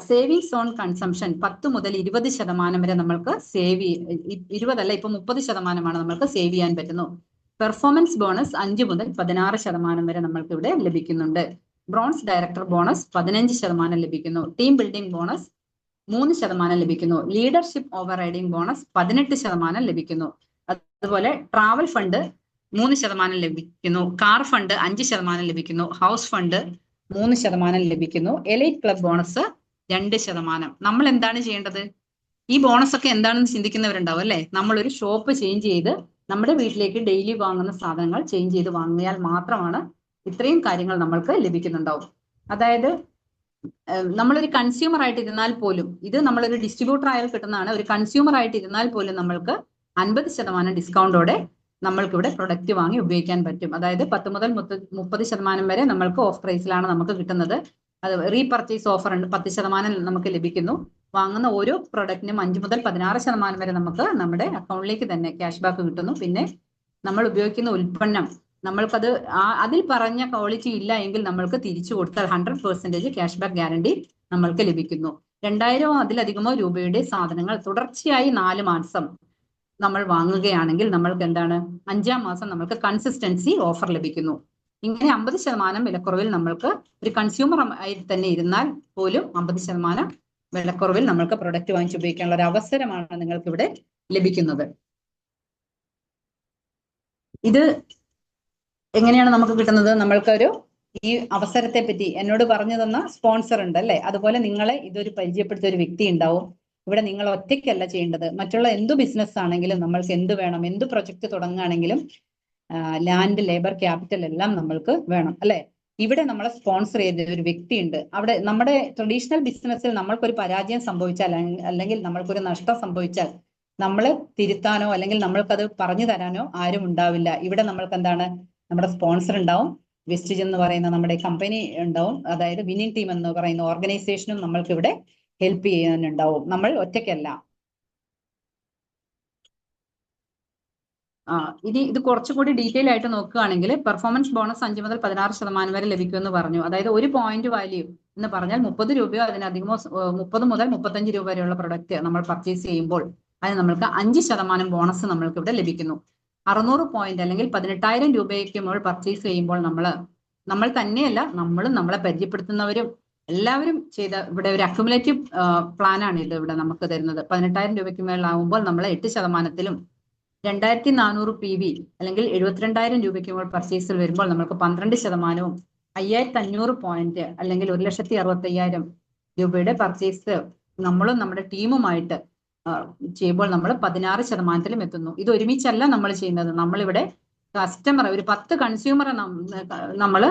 സേവിങ്സ് ഓൺ കൺസംഷൻ 10 മുതൽ 20% വരെ നമ്മൾക്ക് 20 അല്ല, ഇപ്പൊ 30% നമ്മൾക്ക് സേവ് ചെയ്യാൻ പറ്റുന്നു. പെർഫോമൻസ് ബോണസ് 5 മുതൽ 16% വരെ നമ്മൾക്ക് ഇവിടെ ലഭിക്കുന്നുണ്ട്. ബ്രോൺസ് ഡയറക്ടർ ബോണസ് 15% ലഭിക്കുന്നു. ടീം ബിൽഡിംഗ് ബോണസ് 3% ലഭിക്കുന്നു. ലീഡർഷിപ്പ് ഓവർ റൈഡിംഗ് ബോണസ് 18% ലഭിക്കുന്നു. അതുപോലെ ട്രാവൽ ഫണ്ട് 3% ലഭിക്കുന്നു. കാർ ഫണ്ട് 5% ലഭിക്കുന്നു. ഹൗസ് ഫണ്ട് 3% ലഭിക്കുന്നു. Elite club bonus 2%. നമ്മൾ എന്താണ് ചെയ്യേണ്ടത്? ഈ ബോണസ് ഒക്കെ എന്താണെന്ന് ചിന്തിക്കുന്നവരുണ്ടാവും അല്ലെ? നമ്മളൊരു ഷോപ്പ് ചേഞ്ച് ചെയ്ത് നമ്മുടെ വീട്ടിലേക്ക് ഡെയിലി വാങ്ങുന്ന സാധനങ്ങൾ ചേഞ്ച് ചെയ്ത് വാങ്ങിയാൽ മാത്രമാണ് ഇത്രയും കാര്യങ്ങൾ നമ്മൾക്ക് ലഭിക്കുന്നുണ്ടാവും. അതായത് നമ്മളൊരു കൺസ്യൂമർ ആയിട്ടിരുന്നാൽ പോലും, ഇത് നമ്മളൊരു ഡിസ്ട്രിബ്യൂട്ടർ ആയാൽ കിട്ടുന്നതാണ്. ഒരു കൺസ്യൂമർ ആയിട്ടിരുന്നാൽ പോലും നമ്മൾക്ക് 50% ഡിസ്കൗണ്ടോടെ നമ്മൾക്കിവിടെ പ്രൊഡക്റ്റ് വാങ്ങി ഉപയോഗിക്കാൻ പറ്റും. അതായത് 10 മുതൽ 30% വരെ നമ്മൾക്ക് ഓഫ് പ്രൈസിലാണ് നമുക്ക് കിട്ടുന്നത്. അത് റീപർച്ചേസ് ഓഫർ ഉണ്ട്, 10% നമുക്ക് ലഭിക്കുന്നു. വാങ്ങുന്ന ഓരോ പ്രൊഡക്റ്റിനും 5 മുതൽ 16% വരെ നമുക്ക് നമ്മുടെ അക്കൗണ്ടിലേക്ക് തന്നെ ക്യാഷ് ബാക്ക് കിട്ടുന്നു. പിന്നെ നമ്മൾ ഉപയോഗിക്കുന്ന ഉൽപ്പന്നം നമ്മൾക്കത് അതിൽ പറഞ്ഞ ക്വാളിറ്റി ഇല്ല എങ്കിൽ നമ്മൾക്ക് തിരിച്ചു കൊടുത്താൽ 100% ക്യാഷ് ബാക്ക് ഗ്യാരണ്ടി നമ്മൾക്ക് ലഭിക്കുന്നു. 2000 അതിലധികമോ രൂപയുടെ സാധനങ്ങൾ തുടർച്ചയായി 4 മാസം നമ്മൾ വാങ്ങുകയാണെങ്കിൽ നമ്മൾക്ക് എന്താണ്? 5-ാം മാസം നമ്മൾക്ക് കൺസിസ്റ്റൻസി ഓഫർ ലഭിക്കുന്നു. ഇങ്ങനെ 50% വിലക്കുറവിൽ നമ്മൾക്ക് ഒരു കൺസ്യൂമർ ആയി തന്നെ ഇരുന്നാൽ പോലും 50% വിലക്കുറവിൽ നമ്മൾക്ക് പ്രൊഡക്റ്റ് വാങ്ങിച്ച് ഉപയോഗിക്കാനുള്ള ഒരു അവസരമാണ് നിങ്ങൾക്ക് ഇവിടെ ലഭിക്കുന്നത്. ഇത് എങ്ങനെയാണ് നമുക്ക് കിട്ടുന്നത്? നമ്മൾക്കൊരു ഈ അവസരത്തെ പറ്റി എന്നോട് പറഞ്ഞു തന്ന സ്പോൺസർ ഉണ്ട് അല്ലെ? അതുപോലെ നിങ്ങളെ ഇതൊരു പരിചയപ്പെടുത്തിയ ഒരു വ്യക്തി ഉണ്ടാവും. ഇവിടെ നിങ്ങൾ ഒറ്റയ്ക്കല്ല ചെയ്യേണ്ടത്. മറ്റുള്ള എന്തു ബിസിനസ് ആണെങ്കിലും നമ്മൾക്ക് എന്ത് വേണം, എന്ത് പ്രൊജക്ട് തുടങ്ങുകയാണെങ്കിലും ലാൻഡ്, ലേബർ, ക്യാപിറ്റൽ എല്ലാം നമ്മൾക്ക് വേണം അല്ലെ? ഇവിടെ നമ്മളെ സ്പോൺസർ ചെയ്ത ഒരു വ്യക്തിയുണ്ട്. അവിടെ നമ്മുടെ ട്രഡീഷണൽ ബിസിനസ്സിൽ നമ്മൾക്കൊരു പരാജയം സംഭവിച്ചാൽ, അല്ലെങ്കിൽ നമ്മൾക്കൊരു നഷ്ടം സംഭവിച്ചാൽ നമ്മളെ തിരുത്താനോ അല്ലെങ്കിൽ നമ്മൾക്കത് പറഞ്ഞു തരാനോ ആരും ഉണ്ടാവില്ല. ഇവിടെ നമ്മൾക്ക് എന്താണ്? നമ്മുടെ സ്പോൺസർ ഉണ്ടാവും, വെസ്റ്റീജ് എന്ന് പറയുന്ന നമ്മുടെ കമ്പനി ഉണ്ടാവും, അതായത് വിന്നിംഗ് ടീം എന്ന് പറയുന്ന ഓർഗനൈസേഷനും നമ്മൾക്ക് ഇവിടെ ഹെൽപ്പ് ചെയ്യാനുണ്ടാവും. നമ്മൾ ഒറ്റയ്ക്കല്ല. ഇനി ഇത് കുറച്ചുകൂടി ഡീറ്റെയിൽ ആയിട്ട് നോക്കുകയാണെങ്കിൽ പെർഫോമൻസ് ബോണസ് 5 മുതൽ 16% വരെ ലഭിക്കുമെന്ന് പറഞ്ഞു. അതായത് ഒരു പോയിന്റ് വാല്യൂ എന്ന് പറഞ്ഞാൽ 30 രൂപയോ അതിനധികമോ 30 മുതൽ 35 രൂപ വരെയുള്ള പ്രൊഡക്റ്റ് നമ്മൾ പർച്ചേസ് ചെയ്യുമ്പോൾ അതിന് നമ്മൾക്ക് 5% ബോണസ് നമ്മൾക്ക് ഇവിടെ ലഭിക്കുന്നു. 600 പോയിന്റ് അല്ലെങ്കിൽ 18,000 രൂപയ്ക്ക് മുകളിൽ പർച്ചേസ് ചെയ്യുമ്പോൾ നമ്മൾ തന്നെയല്ല, നമ്മളും നമ്മളെ പരിചയപ്പെടുത്തുന്നവരും എല്ലാവരും ചെയ്ത ഇവിടെ ഒരു അക്യുമുലേറ്റീവ് പ്ലാൻ ആണ് ഇത് ഇവിടെ നമുക്ക് തരുന്നത്. 18,000 രൂപയ്ക്ക് മേലാവുമ്പോൾ നമ്മൾ 8%, 2,400 PV അല്ലെങ്കിൽ 72,000 രൂപയ്ക്ക് മുകൾ പർച്ചേസിൽ വരുമ്പോൾ നമുക്ക് 12%, 5,500 പോയിന്റ് അല്ലെങ്കിൽ 1,65,000 രൂപയുടെ പർച്ചേസ് നമ്മളും നമ്മുടെ ടീമുമായിട്ട് ചെയ്യുമ്പോൾ നമ്മൾ 16%-ലും എത്തുന്നു. ഇത് ഒരുമിച്ചല്ല നമ്മൾ ചെയ്യുന്നത്. നമ്മളിവിടെ കസ്റ്റമർ ഒരു 10 കൺസ്യൂമറെ നമ്മൾ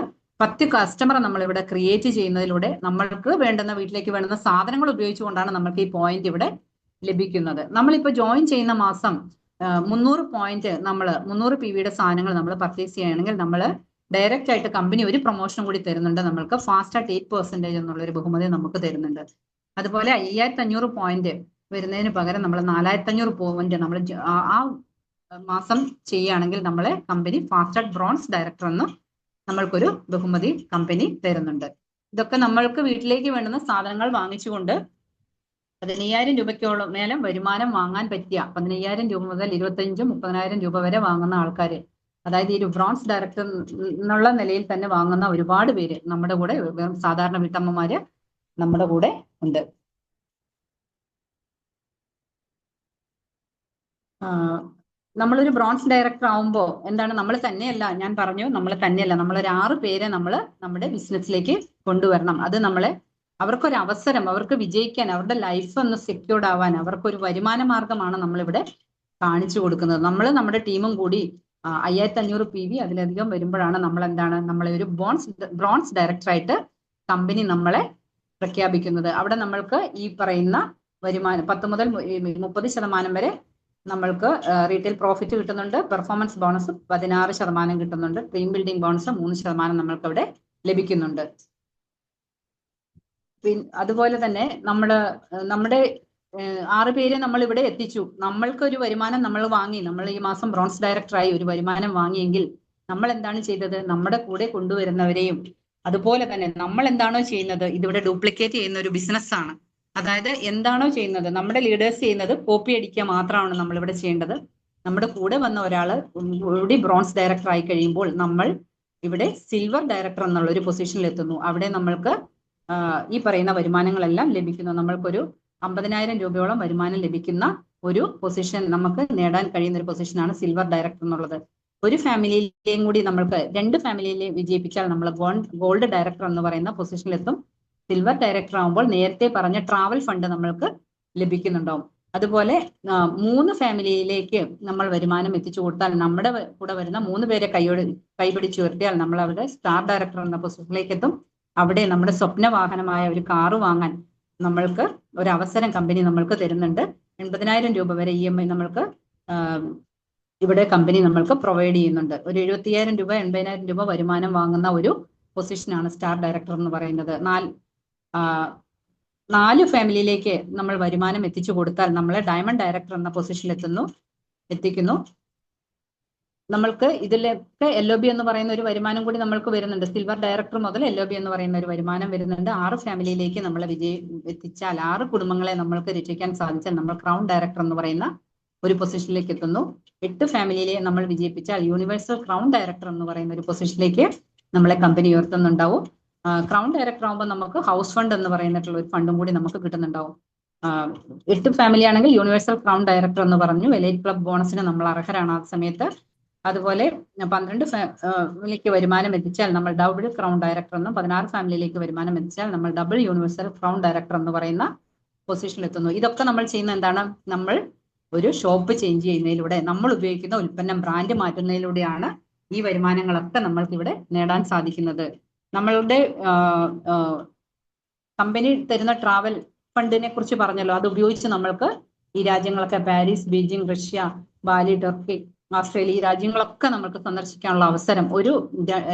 10 കസ്റ്റമറെ നമ്മളിവിടെ ക്രിയേറ്റ് ചെയ്യുന്നതിലൂടെ നമ്മൾക്ക് വേണ്ടുന്ന വീട്ടിലേക്ക് വേണ്ടുന്ന സാധനങ്ങൾ ഉപയോഗിച്ചുകൊണ്ടാണ് നമുക്ക് ഈ പോയിന്റ് ഇവിടെ ലഭിക്കുന്നത്. നമ്മളിപ്പോൾ ജോയിൻ ചെയ്യുന്ന മാസം 300 പോയിന്റ് 300 PVയുടെ സാധനങ്ങൾ നമ്മൾ പർച്ചേസ് ചെയ്യുകയാണെങ്കിൽ നമ്മൾ ഡയറക്റ്റ് ആയിട്ട് കമ്പനി ഒരു പ്രൊമോഷൻ കൂടി തരുന്നുണ്ട്. നമ്മൾക്ക് ഫാസ്റ്റ് ആയിട്ട് 8% എന്നുള്ളൊരു ബഹുമതി നമുക്ക് തരുന്നുണ്ട്. അതുപോലെ 5,500 പോയിന്റ് വരുന്നതിന് പകരം നമ്മൾ 4,500 പോയിന്റ് നമ്മൾ ആ മാസം ചെയ്യുകയാണെങ്കിൽ നമ്മളെ കമ്പനി ഫാസ്റ്റ് ബ്രോൺസ് ഡയറക്ടർ എന്ന് നമ്മൾക്കൊരു ബഹുമതി കമ്പനി തരുന്നുണ്ട്. ഇതൊക്കെ നമ്മൾക്ക് വീട്ടിലേക്ക് വേണ്ടുന്ന സാധനങ്ങൾ വാങ്ങിച്ചുകൊണ്ട് 15,000 രൂപയ്ക്കോളം മേലെ വരുമാനം വാങ്ങാൻ പറ്റിയ 15,000 രൂപ മുതൽ 25,000-30,000 രൂപ വരെ വാങ്ങുന്ന ആൾക്കാർ, അതായത് ഈ ഒരു ബ്രോൺസ് ഡയറക്ടർ എന്നുള്ള നിലയിൽ തന്നെ വാങ്ങുന്ന ഒരുപാട് പേര് നമ്മുടെ കൂടെ, സാധാരണ വീട്ടമ്മമാര് നമ്മുടെ കൂടെ ഉണ്ട്. നമ്മളൊരു ബ്രോൺസ് ഡയറക്ടർ ആവുമ്പോൾ എന്താണ്, നമ്മൾ തന്നെയല്ല, ഞാൻ പറഞ്ഞു നമ്മൾ തന്നെയല്ല, നമ്മളൊരു 6 പേരെ നമ്മൾ നമ്മുടെ ബിസിനസ്സിലേക്ക് കൊണ്ടുവരണം. അത് നമ്മളെ അവർക്കൊരു അവസരം, അവർക്ക് വിജയിക്കാൻ, അവരുടെ ലൈഫ് ഒന്ന് സെക്യൂർഡ് ആവാൻ, അവർക്കൊരു വരുമാന മാർഗമാണ് നമ്മളിവിടെ കാണിച്ചു കൊടുക്കുന്നത്. നമ്മൾ നമ്മുടെ ടീമും കൂടി 5,500 PV അതിലധികം വരുമ്പോഴാണ് നമ്മൾ എന്താണ്, നമ്മളെ ഒരു ബ്രോൺസ് ഡയറക്ടറായിട്ട് കമ്പനി നമ്മളെ പ്രഖ്യാപിക്കുന്നത്. അവിടെ നമ്മൾക്ക് ഈ പറയുന്ന വരുമാനം 10 മുതൽ 30% വരെ നമ്മൾക്ക് റീറ്റെയിൽ പ്രോഫിറ്റ് കിട്ടുന്നുണ്ട്. പെർഫോമൻസ് ബോണസ് 16% കിട്ടുന്നുണ്ട്. ടീം ബിൽഡിംഗ് ബോണസ് 3% നമ്മൾക്ക് അവിടെ ലഭിക്കുന്നുണ്ട്. അതുപോലെ തന്നെ നമ്മുടെ 6 പേരെ നമ്മൾ ഇവിടെ എത്തിച്ചു. നമ്മൾക്കൊരു വരുമാനം നമ്മൾ വാങ്ങി, നമ്മൾ ഈ മാസം ബ്രോൺസ് ഡയറക്ടറായി ഒരു വരുമാനം വാങ്ങിയെങ്കിൽ നമ്മൾ എന്താണ് ചെയ്തത്, നമ്മുടെ കൂടെ കൊണ്ടുവരുന്നവരെയും അതുപോലെ തന്നെ നമ്മൾ എന്താണോ ചെയ്യുന്നത്, ഇതിവിടെ ഡ്യൂപ്ലിക്കേറ്റ് ചെയ്യുന്ന ഒരു ബിസിനസ്സാണ്. അതായത് എന്താണോ ചെയ്യുന്നത്, നമ്മുടെ ലീഡേഴ്സ് ചെയ്യുന്നത് കോപ്പി അടിക്കുക മാത്രമാണ് നമ്മളിവിടെ ചെയ്യേണ്ടത്. നമ്മുടെ കൂടെ വന്ന ഒരാൾ കൂടി ബ്രോൺസ് ഡയറക്ടർ ആയി കഴിയുമ്പോൾ നമ്മൾ ഇവിടെ സിൽവർ ഡയറക്ടർ എന്നുള്ള ഒരു പൊസിഷനിൽ എത്തുന്നു. അവിടെ നമ്മൾക്ക് ഈ പറയുന്ന വരുമാനങ്ങളെല്ലാം ലഭിക്കുന്നു. നമ്മൾക്കൊരു 50,000 രൂപയോളം വരുമാനം ലഭിക്കുന്ന ഒരു പൊസിഷൻ നമുക്ക് നേടാൻ കഴിയുന്ന ഒരു പൊസിഷനാണ് സിൽവർ ഡയറക്ടർ എന്നുള്ളത്. ഒരു ഫാമിലിയിലെയും കൂടി നമ്മൾക്ക് 2 ഫാമിലിയിലെ വിജയിപ്പിച്ചാൽ നമ്മൾ ഗോൾഡ് ഡയറക്ടർ എന്ന് പറയുന്ന പൊസിഷനിലെത്തും. സിൽവർ ഡയറക്ടർ ആകുമ്പോൾ നേരത്തെ പറഞ്ഞ ട്രാവൽ ഫണ്ട് നമ്മൾക്ക് ലഭിക്കുന്നുണ്ടാവും. അതുപോലെ 3 ഫാമിലിയിലേക്ക് നമ്മൾ വരുമാനം എത്തിച്ചു കൊടുത്താൽ, നമ്മുടെ കൂടെ വരുന്ന 3 പേരെ കൈപിടിച്ച് ഉയർത്തിയാൽ നമ്മൾ അവിടെ സ്റ്റാർ ഡയറക്ടർ എന്ന പൊസിഷനിലേക്ക് എത്തും. അവിടെ നമ്മുടെ സ്വപ്ന വാഹനമായ ഒരു കാറ് വാങ്ങാൻ നമ്മൾക്ക് ഒരു അവസരം കമ്പനി നമ്മൾക്ക് തരുന്നുണ്ട്. 80,000 രൂപ വരെ EMI നമ്മൾക്ക് ഇവിടെ കമ്പനി നമ്മൾക്ക് പ്രൊവൈഡ് ചെയ്യുന്നുണ്ട്. ഒരു 75,000 രൂപ 80,000 രൂപ വരുമാനം വാങ്ങുന്ന ഒരു പൊസിഷനാണ് സ്റ്റാർ ഡയറക്ടർ എന്ന് പറയുന്നത്. 4 ഫാമിലിയിലേക്ക് നമ്മൾ വരുമാനം എത്തിച്ചു കൊടുത്താൽ നമ്മളെ ഡയമണ്ട് ഡയറക്ടർ എന്ന പൊസിഷനിൽ എത്തിക്കുന്നു. നമ്മൾക്ക് ഇതിലൊക്കെ LOB എന്ന് പറയുന്ന ഒരു വരുമാനം കൂടി നമ്മൾക്ക് വരുന്നുണ്ട്. സിൽവർ ഡയറക്ടർ മുതൽ LOB എന്ന് പറയുന്ന ഒരു വരുമാനം വരുന്നുണ്ട്. 6 ഫാമിലിയിലേക്ക് നമ്മൾ എത്തിച്ചാൽ, 6 കുടുംബങ്ങളെ നമ്മൾക്ക് രക്ഷിക്കാൻ സാധിച്ചാൽ നമ്മൾ ക്രൗൺ ഡയറക്ടർ എന്ന് പറയുന്ന ഒരു പൊസിഷനിലേക്ക് എത്തുന്നു. 8 ഫാമിലിയിലെ നമ്മൾ വിജയിപ്പിച്ചാൽ യൂണിവേഴ്സൽ ക്രൗൺ ഡയറക്ടർ എന്ന് പറയുന്ന ഒരു പൊസിഷനിലേക്ക് നമ്മളെ കമ്പനി ഉയർത്തുന്നുണ്ടാവും. ക്രൗൺ ഡയറക്ടർ ആകുമ്പോൾ നമുക്ക് ഹൗസ് ഫണ്ട് എന്ന് പറയുന്നിട്ടുള്ള ഒരു ഫണ്ടും കൂടി നമുക്ക് കിട്ടുന്നുണ്ടാവും. 8 ഫാമിലി ആണെങ്കിൽ യൂണിവേഴ്സൽ ക്രൗൺ ഡയറക്ടർ എന്ന് പറഞ്ഞു. എലൈറ്റ് ക്ലബ് ബോണസിന് നമ്മൾ അർഹരാണ് ആ സമയത്ത്. അതുപോലെ 12 ഫാമിലിക്ക് വരുമാനം എത്തിച്ചാൽ നമ്മൾ ഡബിൾ ക്രൗൺ ഡയറക്ടർ എന്നും, 16 ഫാമിലിയിലേക്ക് വരുമാനം എത്തിച്ചാൽ നമ്മൾ ഡബിൾ യൂണിവേഴ്സൽ ക്രൗൺ ഡയറക്ടർ എന്ന് പറയുന്ന പൊസിഷനിൽ എത്തുന്നു. ഇതൊക്കെ നമ്മൾ ചെയ്യുന്ന എന്താണ്, നമ്മൾ ഒരു ഷോപ്പ് ചേഞ്ച് ചെയ്യുന്നതിലൂടെ, നമ്മൾ ഉപയോഗിക്കുന്ന ഉൽപ്പന്നം ബ്രാൻഡ് മാറ്റുന്നതിലൂടെയാണ് ഈ വരുമാനങ്ങളൊക്കെ നമ്മൾക്ക് ഇവിടെ നേടാൻ സാധിക്കുന്നത്. നമ്മളുടെ കമ്പനി തരുന്ന ട്രാവൽ ഫണ്ടിനെ കുറിച്ച് പറഞ്ഞല്ലോ, അത് ഉപയോഗിച്ച് നമ്മൾക്ക് ഈ രാജ്യങ്ങളൊക്കെ Paris, Beijing, Russia, Bali, Turkey, Australia, ഈ രാജ്യങ്ങളൊക്കെ നമ്മൾക്ക് സന്ദർശിക്കാനുള്ള അവസരം ഒരു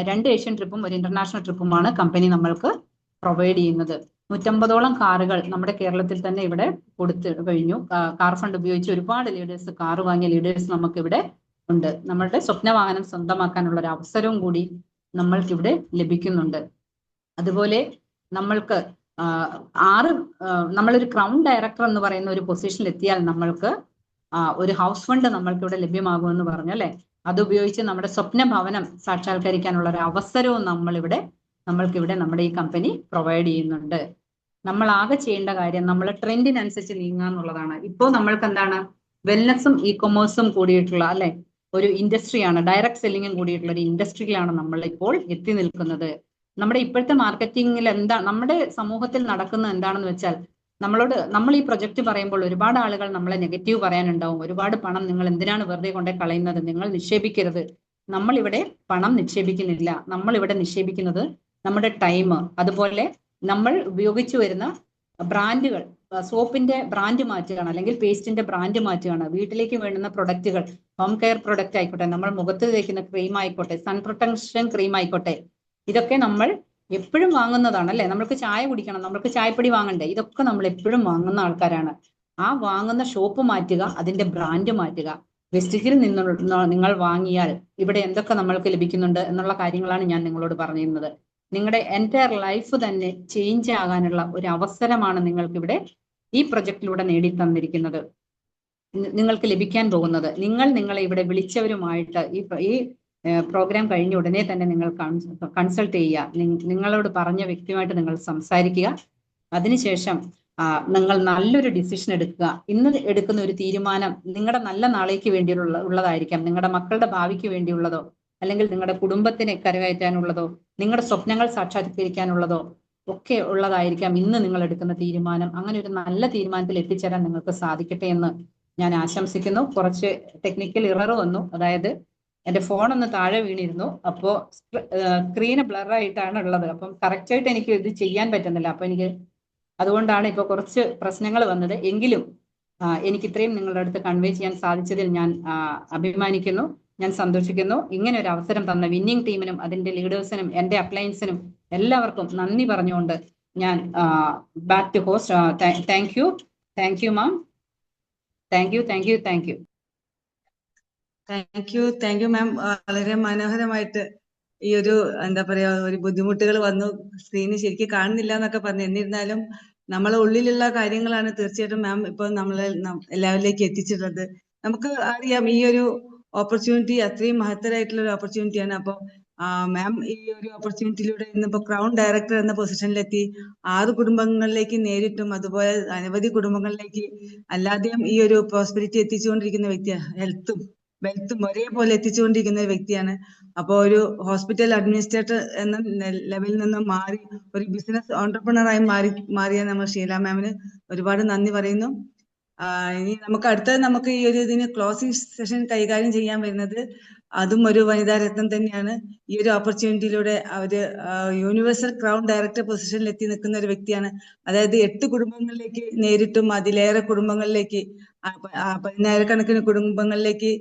2 ഏഷ്യൻ ട്രിപ്പും ഒരു ഇന്റർനാഷണൽ ട്രിപ്പുമാണ് കമ്പനി നമ്മൾക്ക് പ്രൊവൈഡ് ചെയ്യുന്നത്. 150ഓളം കാറുകൾ നമ്മുടെ കേരളത്തിൽ തന്നെ ഇവിടെ കൊടുത്തു കഴിഞ്ഞു. കാർ ഫണ്ട് ഉപയോഗിച്ച് ഒരുപാട് ലീഡേഴ്സ്, കാർ വാങ്ങിയ ലീഡേഴ്സ് നമുക്ക് ഇവിടെ ഉണ്ട്. നമ്മളുടെ സ്വപ്ന വാഹനം സ്വന്തമാക്കാനുള്ള ഒരു അവസരവും കൂടി നമ്മൾക്കിവിടെ ലഭിക്കുന്നുണ്ട്. അതുപോലെ നമ്മൾക്ക് നമ്മളൊരു ക്രൗൺ ഡയറക്ടർ എന്ന് പറയുന്ന ഒരു പൊസിഷനിൽ എത്തിയാൽ നമ്മൾക്ക് ഒരു ഹൗസ് ഫണ്ട് നമ്മൾക്ക് ഇവിടെ ലഭ്യമാകുമെന്ന് പറഞ്ഞു അല്ലെ. അതുപയോഗിച്ച് നമ്മുടെ സ്വപ്ന ഭവനം സാക്ഷാത്കരിക്കാനുള്ള ഒരു അവസരവും നമ്മളിവിടെ നമ്മൾക്കിവിടെ നമ്മുടെ ഈ കമ്പനി പ്രൊവൈഡ് ചെയ്യുന്നുണ്ട്. നമ്മൾ ആകെ ചെയ്യേണ്ട കാര്യം നമ്മൾ ട്രെൻഡിനനുസരിച്ച് നീങ്ങുക എന്നുള്ളതാണ്. ഇപ്പോൾ നമ്മൾക്ക് എന്താണ്, വെൽനസും ഇ കൊമേഴ്സും കൂടിയിട്ടുള്ള അല്ലെ ഒരു ഇൻഡസ്ട്രിയാണ്, ഡയറക്ട് സെല്ലിങ്ങും കൂടിയിട്ടുള്ള ഒരു ഇൻഡസ്ട്രിയിലാണ് നമ്മൾ ഇപ്പോൾ എത്തി നിൽക്കുന്നത്. നമ്മുടെ ഇപ്പോഴത്തെ മാർക്കറ്റിംഗിൽ എന്താ നമ്മുടെ സമൂഹത്തിൽ നടക്കുന്നത് എന്താണെന്ന് വെച്ചാൽ, നമ്മൾ ഈ പ്രൊജക്ട് പറയുമ്പോൾ ഒരുപാട് ആളുകൾ നമ്മളെ നെഗറ്റീവ് പറയാനുണ്ടാവും. ഒരുപാട് പണം നിങ്ങൾ എന്തിനാണ് വെറുതെ കൊണ്ടേ കളയുന്നത്, നിങ്ങൾ നിക്ഷേപിക്കരുത്. നമ്മൾ ഇവിടെ പണം നിക്ഷേപിക്കുന്നില്ല. നമ്മൾ ഇവിടെ നിക്ഷേപിക്കുന്നത് നമ്മുടെ ടൈം, അതുപോലെ നമ്മൾ ഉപയോഗിച്ചു വരുന്ന ബ്രാൻഡുകൾ, സോപ്പിന്റെ ബ്രാൻഡ് മാറ്റുകയാണ്, അല്ലെങ്കിൽ പേസ്റ്റിന്റെ ബ്രാൻഡ് മാറ്റുകയാണ്. വീട്ടിലേക്ക് വേണ്ടുന്ന പ്രൊഡക്റ്റുകൾ, ഹോം കെയർ പ്രൊഡക്റ്റ് ആയിക്കോട്ടെ, നമ്മൾ മുഖത്ത് തേക്കുന്ന ക്രീം ആയിക്കോട്ടെ, സൺ പ്രൊട്ടക്ഷൻ ക്രീം ആയിക്കോട്ടെ, ഇതൊക്കെ നമ്മൾ എപ്പോഴും വാങ്ങുന്നതാണ് അല്ലെ. നമ്മൾക്ക് ചായ കുടിക്കണം, നമ്മൾക്ക് ചായപ്പൊടി വാങ്ങണ്ടേ, ഇതൊക്കെ നമ്മൾ എപ്പോഴും വാങ്ങുന്ന ആൾക്കാരാണ്. ആ വാങ്ങുന്ന ഷോപ്പ് മാറ്റുക, അതിന്റെ ബ്രാൻഡ് മാറ്റുക. വെസ്റ്റിജിൽ നിങ്ങൾ വാങ്ങിയാൽ ഇവിടെ എന്തൊക്കെ നമ്മൾക്ക് ലഭിക്കുന്നുണ്ട് എന്നുള്ള കാര്യങ്ങളാണ് ഞാൻ നിങ്ങളോട് പറഞ്ഞിരുന്നത്. നിങ്ങളുടെ എൻറ്റയർ ലൈഫ് തന്നെ ചേഞ്ച് ആകാനുള്ള ഒരു അവസരമാണ് നിങ്ങൾക്ക് ഇവിടെ ഈ പ്രൊജക്റ്റിലൂടെ നേടിത്തന്നിരിക്കുന്നത്, നിങ്ങൾക്ക് ലഭിക്കാൻ പോകുന്നത്. നിങ്ങളെ ഇവിടെ വിളിച്ചവരുമായിട്ട് ഈ പ്രോഗ്രാം കഴിഞ്ഞ ഉടനെ തന്നെ നിങ്ങൾ കൺസൾട്ട് ചെയ്യുക. നിങ്ങളോട് പറഞ്ഞ വ്യക്തിയുമായിട്ട് നിങ്ങൾ സംസാരിക്കുക. അതിനുശേഷം നിങ്ങൾ നല്ലൊരു ഡിസിഷൻ എടുക്കുക. ഇന്ന് എടുക്കുന്ന ഒരു തീരുമാനം നിങ്ങളുടെ നല്ല നാളേക്ക് ഉള്ളതായിരിക്കാം, നിങ്ങളുടെ മക്കളുടെ ഭാവിക്ക് വേണ്ടിയുള്ളതോ, അല്ലെങ്കിൽ നിങ്ങളുടെ കുടുംബത്തിനെ കരകയറ്റാനുള്ളതോ, നിങ്ങളുടെ സ്വപ്നങ്ങൾ സാക്ഷാത്കരിക്കാനുള്ളതോ ഒക്കെ ഉള്ളതായിരിക്കാം ഇന്ന് നിങ്ങൾ എടുക്കുന്ന തീരുമാനം. അങ്ങനെ ഒരു നല്ല തീരുമാനത്തിൽ എത്തിച്ചേരാൻ നിങ്ങൾക്ക് സാധിക്കട്ടെ എന്ന് ഞാൻ ആശംസിക്കുന്നു. കുറച്ച് ടെക്നിക്കൽ ഇറർ വന്നു, അതായത് എന്റെ ഫോൺ ഒന്ന് താഴെ വീണിരുന്നു, അപ്പോ സ്ക്രീന് ബ്ലറായിട്ടാണ് ഉള്ളത്. അപ്പം കറക്റ്റായിട്ട് എനിക്ക് ഇത് ചെയ്യാൻ പറ്റുന്നില്ല. അപ്പൊ അതുകൊണ്ടാണ് ഇപ്പൊ കുറച്ച് പ്രശ്നങ്ങൾ വന്നത്. എങ്കിലും എനിക്ക് ഇത്രയും നിങ്ങളുടെ അടുത്ത് കൺവേ ചെയ്യാൻ സാധിച്ചതിൽ ഞാൻ അഭിമാനിക്കുന്നു, ഞാൻ സന്തോഷിക്കുന്നു. ഇങ്ങനെ ഒരു അവസരം തന്ന വിന്നിംഗ് ടീമിനും അതിന്റെ ലീഡേഴ്സിനും എന്റെ അപ്ലയൻസിനും എല്ലാവർക്കും നന്ദി പറഞ്ഞുകൊണ്ട് ഞാൻ back to host. Thank you ma'am. Thank you. Thank you ma'am. വളരെ മനോഹരമായിട്ട് ഈ ഒരു എന്താ പറയാ, ഒരു ബുദ്ധിമുട്ടുകൾ വന്നു, സ്ക്രീന് ശരിക്കും കാണുന്നില്ല എന്നൊക്കെ പറഞ്ഞു. എന്നിരുന്നാലും നമ്മളെ ഉള്ളിലുള്ള കാര്യങ്ങളാണ് തീർച്ചയായിട്ടും മാം ഇപ്പൊ നമ്മളെ എല്ലാവരിലേക്ക് എത്തിച്ചിട്ടുള്ളത്. നമുക്ക് അറിയാം ഈ ഒരു ഓപ്പർച്യൂണിറ്റി അത്രയും മഹത്തരായിട്ടുള്ള ഒരു ഓപ്പർച്യൂണിറ്റിയാണ്. അപ്പൊ മാം ഈ ഒരു ഓപ്പർച്യൂണിറ്റിയിലൂടെ ഇന്നിപ്പോ ക്രൗൺ ഡയറക്ടർ എന്ന പൊസിഷനിലെത്തി 6 കുടുംബങ്ങളിലേക്ക് നേരിട്ടും അതുപോലെ അനവധി കുടുംബങ്ങളിലേക്ക് അല്ലാതെയും ഈ ഒരു പ്രോസ്പെരിറ്റി എത്തിച്ചുകൊണ്ടിരിക്കുന്ന വ്യക്തിയാണ്. ഹെൽത്തും വെൽത്തും ഒരേപോലെ എത്തിച്ചുകൊണ്ടിരിക്കുന്ന ഒരു വ്യക്തിയാണ്. അപ്പോൾ ഒരു ഹോസ്പിറ്റൽ അഡ്മിനിസ്ട്രേറ്റർ എന്ന ലെവലിൽ നിന്നും മാറി ഒരു ബിസിനസ് ഓൺടർപ്രണറായി മാറിയ നമ്മൾ ഷീല മാമിന് ഒരുപാട് നന്ദി പറയുന്നു. ഇനി നമുക്ക് ഈ ഒരു ഇതിന് ക്ലോസിംഗ് സെഷൻ കൈകാര്യം ചെയ്യാൻ വരുന്നത് അതും ഒരു വനിതാ രത്നം തന്നെയാണ്. ഈ ഒരു ഓപ്പർച്യൂണിറ്റിയിലൂടെ അവര് യൂണിവേഴ്സൽ ക്രൗൺ ഡയറക്ടർ പൊസിഷനിൽ എത്തി നിൽക്കുന്ന ഒരു വ്യക്തിയാണ്. അതായത് 8 കുടുംബങ്ങളിലേക്ക് നേരിട്ടും അതിലേറെ കുടുംബങ്ങളിലേക്ക് 10,000-കണക്കിന് കുടുംബങ്ങളിലേക്ക്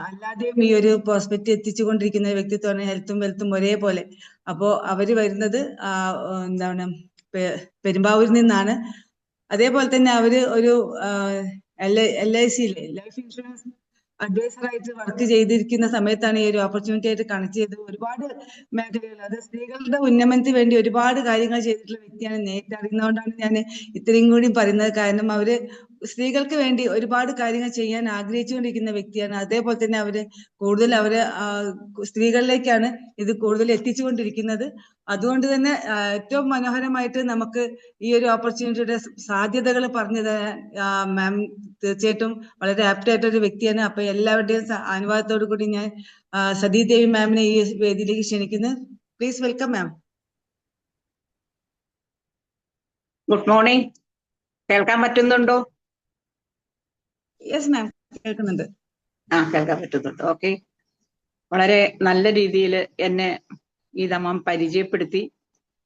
അല്ലാതെയും ഈ ഒരു പ്രോസ്പെക്റ്റ് എത്തിച്ചുകൊണ്ടിരിക്കുന്ന വ്യക്തിത്വമാണ്. ഹെൽത്തും വെൽത്തും ഒരേപോലെ. അപ്പോ അവര് വരുന്നത് എന്താണ് പെരുമ്പാവൂരിൽ നിന്നാണ്. അതേപോലെ തന്നെ അവര് ഒരു LIC ലൈഫ് ഇൻഷുറൻസ് അഡ്വൈസറായിട്ട് വർക്ക് ചെയ്തിരിക്കുന്ന സമയത്താണ് ഈ ഒരു ഓപ്പർച്യൂണിറ്റി ആയിട്ട് കണക്ട് ചെയ്തത്. ഒരുപാട് മേഖലകൾ, അത് സ്ത്രീകളുടെ ഉന്നമനത്തിന് വേണ്ടി ഒരുപാട് കാര്യങ്ങൾ ചെയ്തിട്ടുള്ള വ്യക്തിയാണ്. നേരിട്ട് അറിയുന്നതുകൊണ്ടാണ് ഞാൻ ഇത്രയും കൂടി പറയുന്നത്. കാരണം അവര് സ്ത്രീകൾക്ക് വേണ്ടി ഒരുപാട് കാര്യങ്ങൾ ചെയ്യാൻ ആഗ്രഹിച്ചുകൊണ്ടിരിക്കുന്ന വ്യക്തിയാണ്. അതേപോലെ തന്നെ കൂടുതൽ സ്ത്രീകളിലേക്കാണ് ഇത് കൂടുതൽ എത്തിച്ചുകൊണ്ടിരിക്കുന്നത്. അതുകൊണ്ട് തന്നെ ഏറ്റവും മനോഹരമായിട്ട് നമുക്ക് ഈ ഒരു ഓപ്പർച്യൂണിറ്റിയുടെ സാധ്യതകൾ പറഞ്ഞു തരാൻ മാം തീർച്ചയായിട്ടും വളരെ ആപ്റ്റ് ആയിട്ടൊരു വ്യക്തിയാണ്. അപ്പൊ എല്ലാവരുടെയും അനുവാദത്തോടു കൂടി ഞാൻ സതീദേവി മാമിനെ ഈ വേദിയിലേക്ക് ക്ഷണിക്കുന്നു. Please welcome ma'am. Good morning. കേൾക്കാൻ പറ്റുന്നുണ്ടോ? യെസ് മാം, കേൾക്കുന്നുണ്ട്. കേൾക്കാൻ പറ്റുന്നുണ്ട്. ഓക്കെ. വളരെ നല്ല രീതിയിൽ എന്നെ ഗീത മാം പരിചയപ്പെടുത്തി.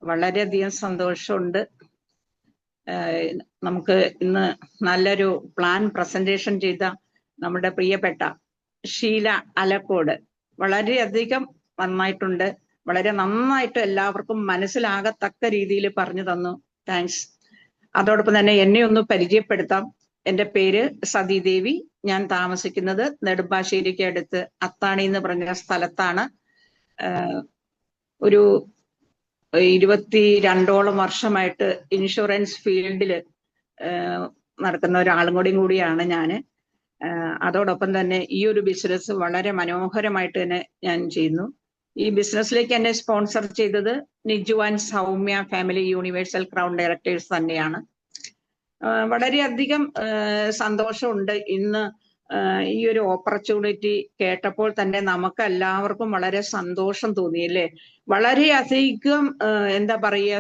വളരെയധികം സന്തോഷമുണ്ട്. നമുക്ക് ഇന്ന് നല്ലൊരു പ്ലാൻ പ്രസന്റേഷൻ ചെയ്ത നമ്മുടെ പ്രിയപ്പെട്ട ഷീല അലക്കോട് വളരെയധികം നന്നായിട്ടുണ്ട്. വളരെ നന്നായിട്ട് എല്ലാവർക്കും മനസ്സിലാകത്തക്ക രീതിയിൽ പറഞ്ഞു തന്നു. താങ്ക്സ്. അതോടൊപ്പം തന്നെ എന്നെ ഒന്ന് പരിചയപ്പെടുത്താം. എൻ്റെ പേര് സതീദേവി. ഞാൻ താമസിക്കുന്നത് നെടുമ്പാശ്ശേരിക്ക് അടുത്ത് അത്താണി എന്ന് പറഞ്ഞ സ്ഥലത്താണ്. ഒരു 22ഓളം വർഷമായിട്ട് ഇൻഷുറൻസ് ഫീൽഡിൽ നടക്കുന്ന ഒരാളും കൂടിയാണ് ഞാൻ. അതോടൊപ്പം തന്നെ ഈ ഒരു ബിസിനസ് വളരെ മനോഹരമായിട്ട് തന്നെ ഞാൻ ചെയ്യുന്നു. ഈ ബിസിനസ്സിലേക്ക് എന്നെ സ്പോൺസർ ചെയ്തത് Niju and Soumya family universal crown directors തന്നെയാണ്. വളരെയധികം സന്തോഷമുണ്ട് ഇന്ന് ഈ ഒരു ഓപ്പർച്യൂണിറ്റി കേട്ടപ്പോൾ തന്നെ നമുക്ക് എല്ലാവർക്കും വളരെ സന്തോഷം തോന്നിയല്ലേ. വളരെയധികം എന്താ പറയുക,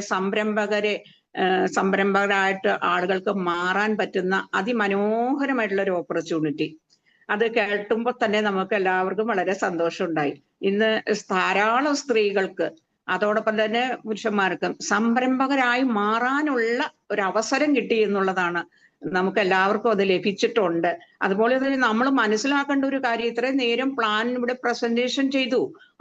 സംരംഭകരായിട്ട് ആളുകൾക്ക് മാറാൻ പറ്റുന്ന അതിമനോഹരമായിട്ടുള്ള ഒരു ഓപ്പർച്യൂണിറ്റി. അത് കേൾക്കുമ്പോൾ തന്നെ നമുക്ക് എല്ലാവർക്കും വളരെ സന്തോഷമുണ്ടായി. ഇന്ന് ധാരാളം സ്ത്രീകൾക്ക് അതോടൊപ്പം തന്നെ പുരുഷന്മാർക്കും സംരംഭകരായി മാറാനുള്ള ഒരു അവസരം കിട്ടി എന്നുള്ളതാണ്. നമുക്ക് എല്ലാവർക്കും അത് ലഭിച്ചിട്ടുണ്ട്. അതുപോലെ തന്നെ നമ്മൾ മനസ്സിലാക്കേണ്ട ഒരു കാര്യം, ഇത്രയും നേരം പ്ലാൻ ഇവിടെ പ്രസന്റേഷൻ ചെയ്തു.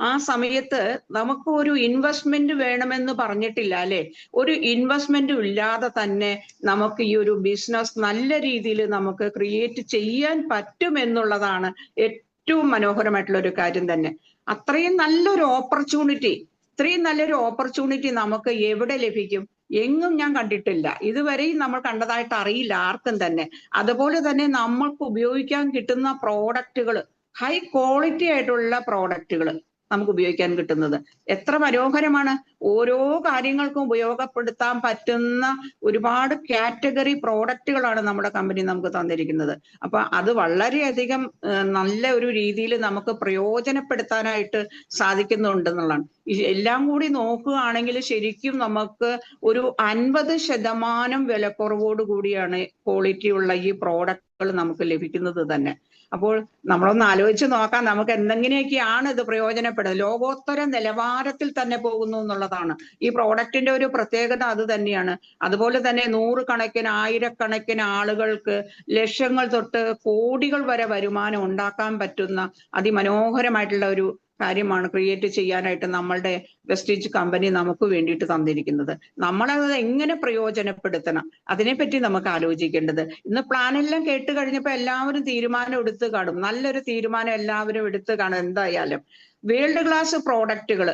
ആ സമയത്ത് നമുക്ക് ഒരു ഇൻവെസ്റ്റ്മെന്റ് വേണമെന്ന് പറഞ്ഞിട്ടില്ല അല്ലെ. ഒരു ഇൻവെസ്റ്റ്മെന്റും ഇല്ലാതെ തന്നെ നമുക്ക് ഈ ഒരു ബിസിനസ് നല്ല രീതിയിൽ നമുക്ക് ക്രിയേറ്റ് ചെയ്യാൻ പറ്റും എന്നുള്ളതാണ് ഏറ്റവും മനോഹരമായിട്ടുള്ള ഒരു കാര്യം തന്നെ. അത്രയും നല്ലൊരു ഓപ്പർച്യൂണിറ്റി, ഇത്രയും നല്ലൊരു ഓപ്പർച്യൂണിറ്റി നമുക്ക് എവിടെ ലഭിക്കും? എങ്ങും ഞാൻ കണ്ടിട്ടില്ല, ഇതുവരെയും നമ്മൾ കണ്ടതായിട്ട് അറിയില്ല ആർക്കും തന്നെ. അതുപോലെ തന്നെ നമ്മൾക്ക് ഉപയോഗിക്കാൻ കിട്ടുന്ന പ്രോഡക്റ്റുകൾ, ഹൈ ക്വാളിറ്റി ആയിട്ടുള്ള പ്രോഡക്റ്റുകൾ നമുക്ക് ഉപയോഗിക്കാൻ കിട്ടുന്നത് എത്ര മനോഹരമാണ്. ഓരോ കാര്യങ്ങൾക്കും ഉപയോഗപ്പെടുത്താൻ പറ്റുന്ന ഒരുപാട് കാറ്റഗറി പ്രോഡക്റ്റുകളാണ് നമ്മുടെ കമ്പനി നമുക്ക് തന്നിരിക്കുന്നത്. അപ്പൊ അത് വളരെയധികം നല്ല ഒരു രീതിയിൽ നമുക്ക് പ്രയോജനപ്പെടുത്താനായിട്ട് സാധിക്കുന്നുണ്ടെന്നുള്ളതാണ്. എല്ലാം കൂടി നോക്കുകയാണെങ്കിൽ ശരിക്കും നമുക്ക് ഒരു 50% വിലക്കുറവോട് കൂടിയാണ് ക്വാളിറ്റിയുള്ള ഈ പ്രോഡക്റ്റുകൾ നമുക്ക് ലഭിക്കുന്നത് തന്നെ. അപ്പോൾ നമ്മളൊന്ന് ആലോചിച്ച് നോക്കാം, നമുക്ക് എന്തെങ്ങനെയൊക്കെയാണ് ഇത് പ്രയോജനപ്പെടുന്നത്. ലോകോത്തര നിലവാരത്തിൽ തന്നെ പോകുന്നു എന്നുള്ളതാണ് ഈ പ്രോഡക്റ്റിന്റെ ഒരു പ്രത്യേകത. അത് തന്നെയാണ്. അതുപോലെ തന്നെ 100 കണക്കിന് 1000 ആളുകൾക്ക് ലക്ഷങ്ങൾ തൊട്ട് കോടികൾ വരെ വരുമാനം ഉണ്ടാക്കാൻ പറ്റുന്ന അതിമനോഹരമായിട്ടുള്ള ഒരു കാര്യമാണ് ക്രിയേറ്റ് ചെയ്യാനായിട്ട് നമ്മളുടെ വെസ്റ്റീജ് കമ്പനി നമുക്ക് വേണ്ടിയിട്ട് തന്നിരിക്കുന്നത്. നമ്മളത് എങ്ങനെ പ്രയോജനപ്പെടുത്തണം അതിനെപ്പറ്റി നമുക്ക് ആലോചിക്കേണ്ടത്. ഇന്ന് പ്ലാനെല്ലാം കേട്ട് കഴിഞ്ഞപ്പോൾ എല്ലാവരും തീരുമാനം എടുത്ത് കാണും. നല്ലൊരു തീരുമാനം എല്ലാവരും എടുത്ത് കാണും. എന്തായാലും വേൾഡ് ക്ലാസ് പ്രോഡക്റ്റുകൾ,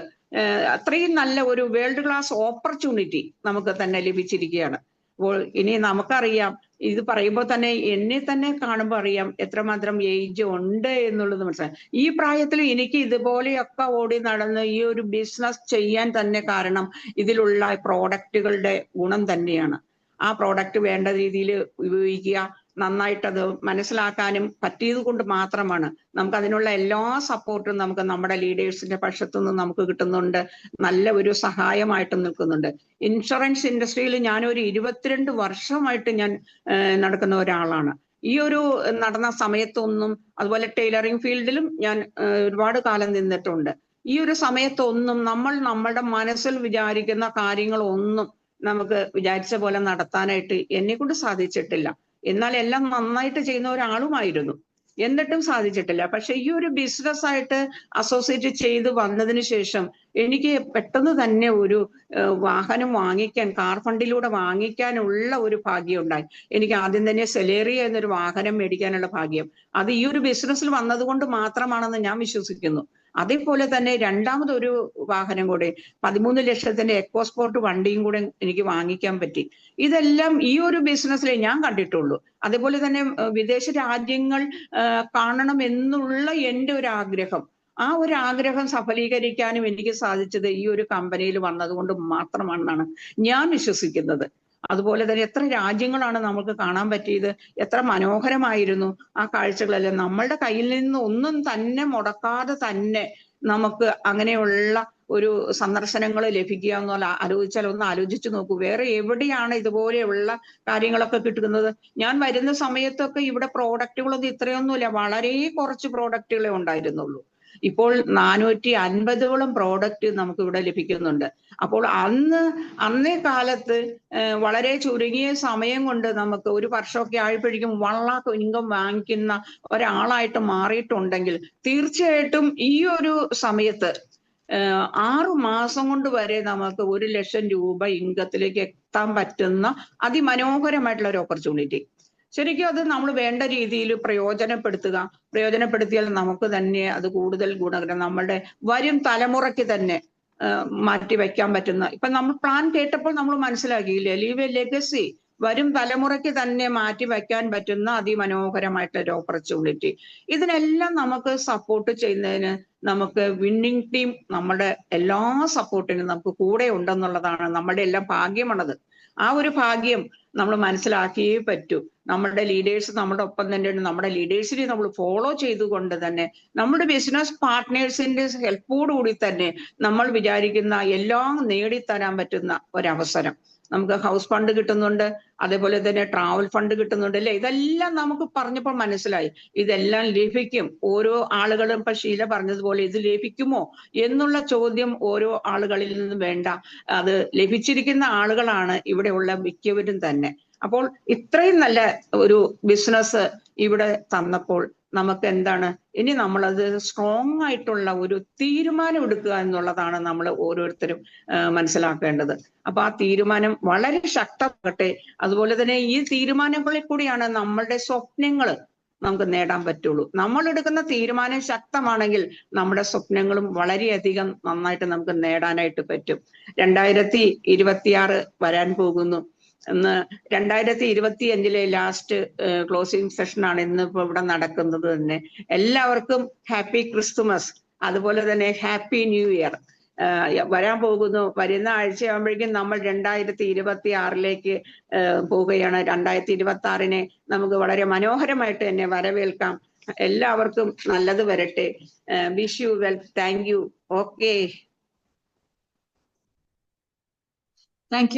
അത്രയും നല്ല ഒരു വേൾഡ് ക്ലാസ് ഓപ്പർച്യൂണിറ്റി നമുക്ക് തന്നെ ലഭിച്ചിരിക്കുകയാണ്. അപ്പോൾ ഇനി നമുക്കറിയാം, ഇത് പറയുമ്പോൾ തന്നെ എന്നെ തന്നെ കാണുമ്പോൾ അറിയാം എത്രമാത്രം ഏജ് ഉണ്ട് എന്നുള്ളത് മനസ്സിലായി. ഈ പ്രായത്തിൽ എനിക്ക് ഇതുപോലെയൊക്കെ ഓടി നടന്ന് ഈ ഒരു ബിസിനസ് ചെയ്യാൻ തന്നെ കാരണം ഇതിലുള്ള പ്രോഡക്റ്റുകളുടെ ഗുണം തന്നെയാണ്. ആ പ്രോഡക്റ്റ് വേണ്ട രീതിയിൽ ഉപയോഗിക്കുക, നന്നായിട്ടത് മനസ്സിലാക്കാനും പറ്റിയത് കൊണ്ട് മാത്രമാണ്. നമുക്ക് അതിനുള്ള എല്ലാ സപ്പോർട്ടും നമുക്ക് നമ്മുടെ ലീഡേഴ്സിന്റെ പക്ഷത്തുനിന്ന് നമുക്ക് കിട്ടുന്നുണ്ട്. നല്ല ഒരു സഹായമായിട്ട് നിൽക്കുന്നുണ്ട്. ഇൻഷുറൻസ് ഇൻഡസ്ട്രിയിൽ ഞാനൊരു 22 വർഷമായിട്ട് ഞാൻ നടക്കുന്ന ഒരാളാണ്. ഈ ഒരു നടന്ന സമയത്തൊന്നും, അതുപോലെ ടൈലറിംഗ് ഫീൽഡിലും ഞാൻ ഒരുപാട് കാലം നിന്നിട്ടുണ്ട്. ഈ ഒരു സമയത്തൊന്നും നമ്മളുടെ മനസ്സിൽ വിചാരിക്കുന്ന കാര്യങ്ങളൊന്നും നമുക്ക് വിചാരിച്ച പോലെ നടത്താനായിട്ട് എന്നെ കൊണ്ട് സാധിച്ചിട്ടില്ല. എന്നാൽ എല്ലാം നന്നായിട്ട് ചെയ്യുന്ന ഒരാളുമായിരുന്നു, എന്നിട്ടും സാധിച്ചിട്ടില്ല. പക്ഷെ ഈ ഒരു ബിസിനസ് ആയിട്ട് അസോസിയേറ്റ് ചെയ്ത് വന്നതിന് ശേഷം എനിക്ക് പെട്ടെന്ന് തന്നെ ഒരു വാഹനം വാങ്ങിക്കാൻ, കാർ ഫണ്ടിലൂടെ വാങ്ങിക്കാനുള്ള ഒരു ഭാഗ്യം ഉണ്ടായി. എനിക്ക് ആദ്യം തന്നെ സെലേറിയ എന്നൊരു വാഹനം മേടിക്കാനുള്ള ഭാഗ്യം അത് ഈ ഒരു ബിസിനസ്സിൽ വന്നതുകൊണ്ട് മാത്രമാണെന്ന് ഞാൻ വിശ്വസിക്കുന്നു. അതേപോലെ തന്നെ രണ്ടാമതൊരു വാഹനം കൂടെ 13 ലക്ഷത്തിന്റെ എക്കോസ്പോർട്ട് വണ്ടിയും കൂടെ എനിക്ക് വാങ്ങിക്കാൻ പറ്റി. ഇതെല്ലാം ഈ ഒരു ബിസിനസ്സിലെ ഞാൻ കണ്ടിട്ടുള്ളൂ. അതേപോലെ തന്നെ വിദേശ രാജ്യങ്ങൾ കാണണം എന്നുള്ള എൻ്റെ ഒരു ആഗ്രഹം, ആ ഒരു ആഗ്രഹം സഫലീകരിക്കാനും എനിക്ക് സാധിച്ചത് ഈ ഒരു കമ്പനിയിൽ വന്നതുകൊണ്ട് മാത്രമാണെന്നാണ് ഞാൻ വിശ്വസിക്കുന്നത്. അതുപോലെ തന്നെ എത്ര രാജ്യങ്ങളാണ് നമുക്ക് കാണാൻ പറ്റിയത്, എത്ര മനോഹരമായിരുന്നു ആ കാഴ്ചകളെല്ലാം. നമ്മളുടെ കയ്യിൽ നിന്ന് ഒന്നും തന്നെ മുടക്കാതെ തന്നെ നമുക്ക് അങ്ങനെയുള്ള ഒരു സന്ദർശനങ്ങൾ ലഭിക്കുക എന്നുള്ള ആലോചിച്ചാൽ ഒന്ന് ആലോചിച്ചു നോക്കൂ. വേറെ എവിടെയാണ് ഇതുപോലെയുള്ള കാര്യങ്ങളൊക്കെ കിട്ടുന്നത്? ഞാൻ വരുന്ന സമയത്തൊക്കെ ഇവിടെ പ്രോഡക്റ്റുകളൊന്നും ഇത്രയൊന്നുമില്ല, വളരെ കുറച്ച് പ്രോഡക്റ്റുകളെ ഉണ്ടായിരുന്നുള്ളൂ. ഇപ്പോൾ 450ഓളം പ്രോഡക്റ്റ് നമുക്ക് ഇവിടെ ലഭിക്കുന്നുണ്ട്. അപ്പോൾ അന്നേ കാലത്ത് വളരെ ചുരുങ്ങിയ സമയം കൊണ്ട് നമുക്ക് ഒരു വർഷമൊക്കെ ആയപ്പോഴേക്കും 1 lakh ഇൻകം വാങ്ങിക്കുന്ന ഒരാളായിട്ട് മാറിയിട്ടുണ്ടെങ്കിൽ തീർച്ചയായിട്ടും ഈ ഒരു സമയത്ത് 6 മാസം കൊണ്ട് വരെ നമുക്ക് 1 ലക്ഷം രൂപ ഇൻകത്തിലേക്ക് എത്താൻ പറ്റുന്ന അതിമനോഹരമായിട്ടുള്ള ഒരു ഓപ്പർച്യൂണിറ്റി. ശരിക്കും അത് നമ്മൾ വേണ്ട രീതിയിൽ പ്രയോജനപ്പെടുത്തിയാൽ നമുക്ക് തന്നെ അത് കൂടുതൽ ഗുണകരം, നമ്മളുടെ വരും തലമുറയ്ക്ക് തന്നെ മാറ്റി വയ്ക്കാൻ പറ്റുന്ന. ഇപ്പൊ നമ്മൾ പ്ലാൻ കേട്ടപ്പോൾ നമ്മൾ മനസ്സിലാക്കിയില്ലേ, ലീവ് എ ലെഗസി, വരും തലമുറയ്ക്ക് തന്നെ മാറ്റി വയ്ക്കാൻ പറ്റുന്ന അതിമനോഹരമായിട്ടൊരു ഓപ്പർച്യൂണിറ്റി. ഇതിനെല്ലാം നമുക്ക് സപ്പോർട്ട് ചെയ്യുന്നതിന് നമുക്ക് വിന്നിംഗ് ടീം നമ്മുടെ എല്ലാ സപ്പോർട്ടിനും നമുക്ക് കൂടെ ഉണ്ടെന്നുള്ളതാണ് നമ്മുടെ എല്ലാം ഭാഗ്യമാണത്. ആ ഒരു ഭാഗ്യം നമ്മൾ മനസ്സിലാക്കിയേ പറ്റൂ. നമ്മുടെ ലീഡേഴ്സ് നമ്മുടെ ഒപ്പം തന്നെയുണ്ട്. നമ്മുടെ ലീഡേഴ്സിനെ നമ്മൾ ഫോളോ ചെയ്തുകൊണ്ട് തന്നെ നമ്മുടെ ബിസിനസ് പാർട്ട്നേഴ്സിന്റെ ഹെൽപ്പോടുകൂടി തന്നെ നമ്മൾ വിചാരിക്കുന്ന എല്ലാം നേടിത്തരാൻ പറ്റുന്ന ഒരവസരം. നമുക്ക് ഹൗസ് ഫണ്ട് കിട്ടുന്നുണ്ട്, അതേപോലെ തന്നെ ട്രാവൽ ഫണ്ട് കിട്ടുന്നുണ്ട് അല്ലെ. ഇതെല്ലാം നമുക്ക് പറഞ്ഞപ്പോൾ മനസ്സിലായി ഇതെല്ലാം ലഭിക്കും. ഓരോ ആളുകളും ഇപ്പൊ ഷീല പറഞ്ഞതുപോലെ ഇത് ലഭിക്കുമോ എന്നുള്ള ചോദ്യം ഓരോ ആളുകളിൽ നിന്നും വേണ്ട, അത് ലഭിച്ചിരിക്കുന്ന ആളുകളാണ് ഇവിടെയുള്ള മിക്കവരും തന്നെ. അപ്പോൾ ഇത്രയും നല്ല ഒരു ബിസിനസ് ഇവിടെ തന്നപ്പോൾ നമുക്ക് എന്താണ് ഇനി നമ്മളത് സ്ട്രോങ് ആയിട്ടുള്ള ഒരു തീരുമാനം എടുക്കുക എന്നുള്ളതാണ് നമ്മൾ ഓരോരുത്തരും മനസ്സിലാക്കേണ്ടത്. അപ്പൊ ആ തീരുമാനം വളരെ ശക്തമാകട്ടെ. അതുപോലെ തന്നെ ഈ തീരുമാനങ്ങളിൽ കൂടിയാണ് നമ്മളുടെ സ്വപ്നങ്ങൾ നമുക്ക് നേടാൻ പറ്റുള്ളൂ. നമ്മൾ എടുക്കുന്ന തീരുമാനം ശക്തമാണെങ്കിൽ നമ്മുടെ സ്വപ്നങ്ങളും വളരെയധികം നന്നായിട്ട് നമുക്ക് നേടാനായിട്ട് പറ്റും. 2026 വരാൻ പോകുന്നു. ഇന്ന് 2025 ലാസ്റ്റ് ക്ലോസിംഗ് സെഷനാണ് ഇന്ന് ഇപ്പൊ ഇവിടെ നടക്കുന്നത് തന്നെ. എല്ലാവർക്കും ഹാപ്പി ക്രിസ്തുമസ്, അതുപോലെ തന്നെ ഹാപ്പി ന്യൂ ഇയർ വരാൻ പോകുന്നു. വരുന്ന ആഴ്ചയാകുമ്പോഴേക്കും നമ്മൾ 2026 പോവുകയാണ്. 2026 നമുക്ക് വളരെ മനോഹരമായിട്ട് തന്നെ വരവേൽക്കാം. എല്ലാവർക്കും നല്ലത് വരട്ടെ. Wish you well. Thank you. Okay. Thank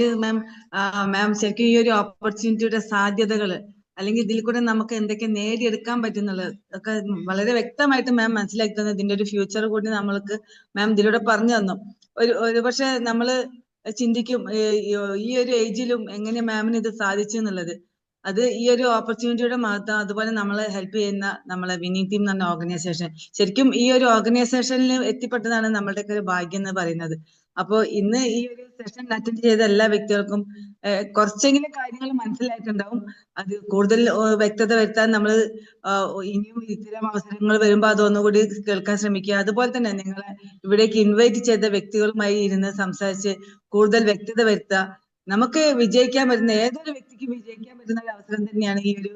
you ma'am. Ma'am ശരിക്കും ഈ ഒരു ഓപ്പർച്യൂണിറ്റിയുടെ സാധ്യതകൾ അല്ലെങ്കിൽ ഇതിൽ കൂടെ നമുക്ക് എന്തൊക്കെ നേടിയെടുക്കാൻ പറ്റുന്നുള്ളത് ഒക്കെ വളരെ വ്യക്തമായിട്ട് മാം മനസ്സിലാക്കി തന്നു. ഇതിന്റെ ഒരു ഫ്യൂച്ചർ കൂടി നമ്മൾക്ക് മാം ഇതിലൂടെ പറഞ്ഞു തന്നു. ഒരു പക്ഷെ നമ്മള് ചിന്തിക്കും ഈ ഒരു ഏജിലും എങ്ങനെ മാമിന് ഇത് സാധിച്ചു എന്നുള്ളത്. അത് ഈ ഒരു ഓപ്പർച്യൂണിറ്റിയുടെ മഹത്വം, അതുപോലെ നമ്മളെ ഹെൽപ്പ് ചെയ്യുന്ന നമ്മളെ വിന്നിംഗ് ടീം എന്ന് പറഞ്ഞ ഓർഗനൈസേഷൻ, ശരിക്കും ഈ ഒരു ഓർഗനൈസേഷനിൽ എത്തിപ്പെട്ടതാണ് നമ്മളുടെയൊക്കെ ഒരു ഭാഗ്യം എന്ന് പറയുന്നത്. അപ്പോ ഇന്ന് ഈ ഒരു സെഷൻ അറ്റൻഡ് ചെയ്ത എല്ലാ വ്യക്തികൾക്കും കുറച്ചെങ്കിലും കാര്യങ്ങൾ മനസ്സിലായിട്ടുണ്ടാവും. അത് കൂടുതൽ വ്യക്തത വരുത്താൻ നമ്മൾ ഇനിയും ഇത്തരം അവസരങ്ങൾ വരുമ്പോൾ അതൊന്നുകൂടി കേൾക്കാൻ ശ്രമിക്കുക. അതുപോലെ തന്നെ നിങ്ങളെ ഇവിടേക്ക് ഇൻവൈറ്റ് ചെയ്ത വ്യക്തികളുമായി ഇരുന്ന് സംസാരിച്ച് കൂടുതൽ വ്യക്തത വരുത്തുക. നമുക്ക് വിജയിക്കാൻ പറ്റുന്ന ഏതൊരു വ്യക്തിക്കും വിജയിക്കാൻ പറ്റുന്ന ഒരു അവസരം തന്നെയാണ് ഈ ഒരു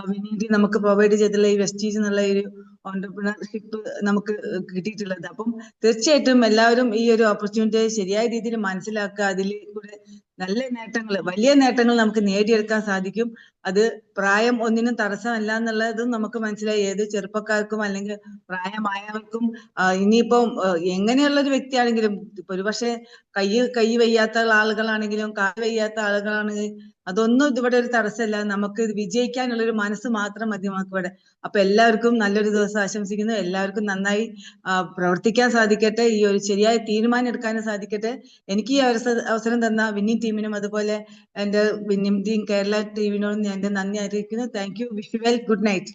വിന്നിംഗ് നമുക്ക് പ്രൊവൈഡ് ചെയ്തിട്ടുള്ള ഈ വെസ്റ്റീജ് എന്നുള്ള ഈ ഒരു ഓൺടർപ്രണർഷിപ്പ് നമുക്ക് കിട്ടിയിട്ടുള്ളത്. അപ്പം തീർച്ചയായിട്ടും എല്ലാവരും ഈ ഒരു ഓപ്പർച്യൂണിറ്റി ശരിയായ രീതിയിൽ മനസ്സിലാക്കുക. അതിൽ കൂടെ നല്ല നേട്ടങ്ങൾ, വലിയ നേട്ടങ്ങൾ നമുക്ക് നേടിയെടുക്കാൻ സാധിക്കും. അത് പ്രായം ഒന്നിനും തടസ്സമല്ല എന്നുള്ളതും നമുക്ക് മനസ്സിലായി. ഏത് ചെറുപ്പക്കാർക്കും അല്ലെങ്കിൽ പ്രായമായവർക്കും ഇനിയിപ്പം എങ്ങനെയുള്ള ഒരു വ്യക്തിയാണെങ്കിലും, ഇപ്പൊ ഒരു പക്ഷെ കൈ വയ്യാത്ത ആളുകളാണെങ്കിലും കാല് വയ്യാത്ത ആളുകളാണെങ്കിലും അതൊന്നും ഇവിടെ ഒരു തടസ്സമല്ല. നമുക്ക് വിജയിക്കാനുള്ള ഒരു മനസ്സ് മാത്രം മതി നമുക്ക് ഇവിടെ. അപ്പൊ എല്ലാവർക്കും നല്ലൊരു ദിവസം ആശംസിക്കുന്നു. എല്ലാവർക്കും നന്നായി പ്രവർത്തിക്കാൻ സാധിക്കട്ടെ. ഈ ഒരു ശരിയായ തീരുമാനം എടുക്കാനും സാധിക്കട്ടെ. എനിക്ക് ഈ അവസരം തന്ന വിന്നിംഗ് ടീമിനും അതുപോലെ എന്റെ വിന്നിംഗ് ടീം കേരള ടീമിനോടും ഞാൻ എന്റെ നന്ദി അറിയിക്കുന്നു. Thank you. Wish you well. Good night.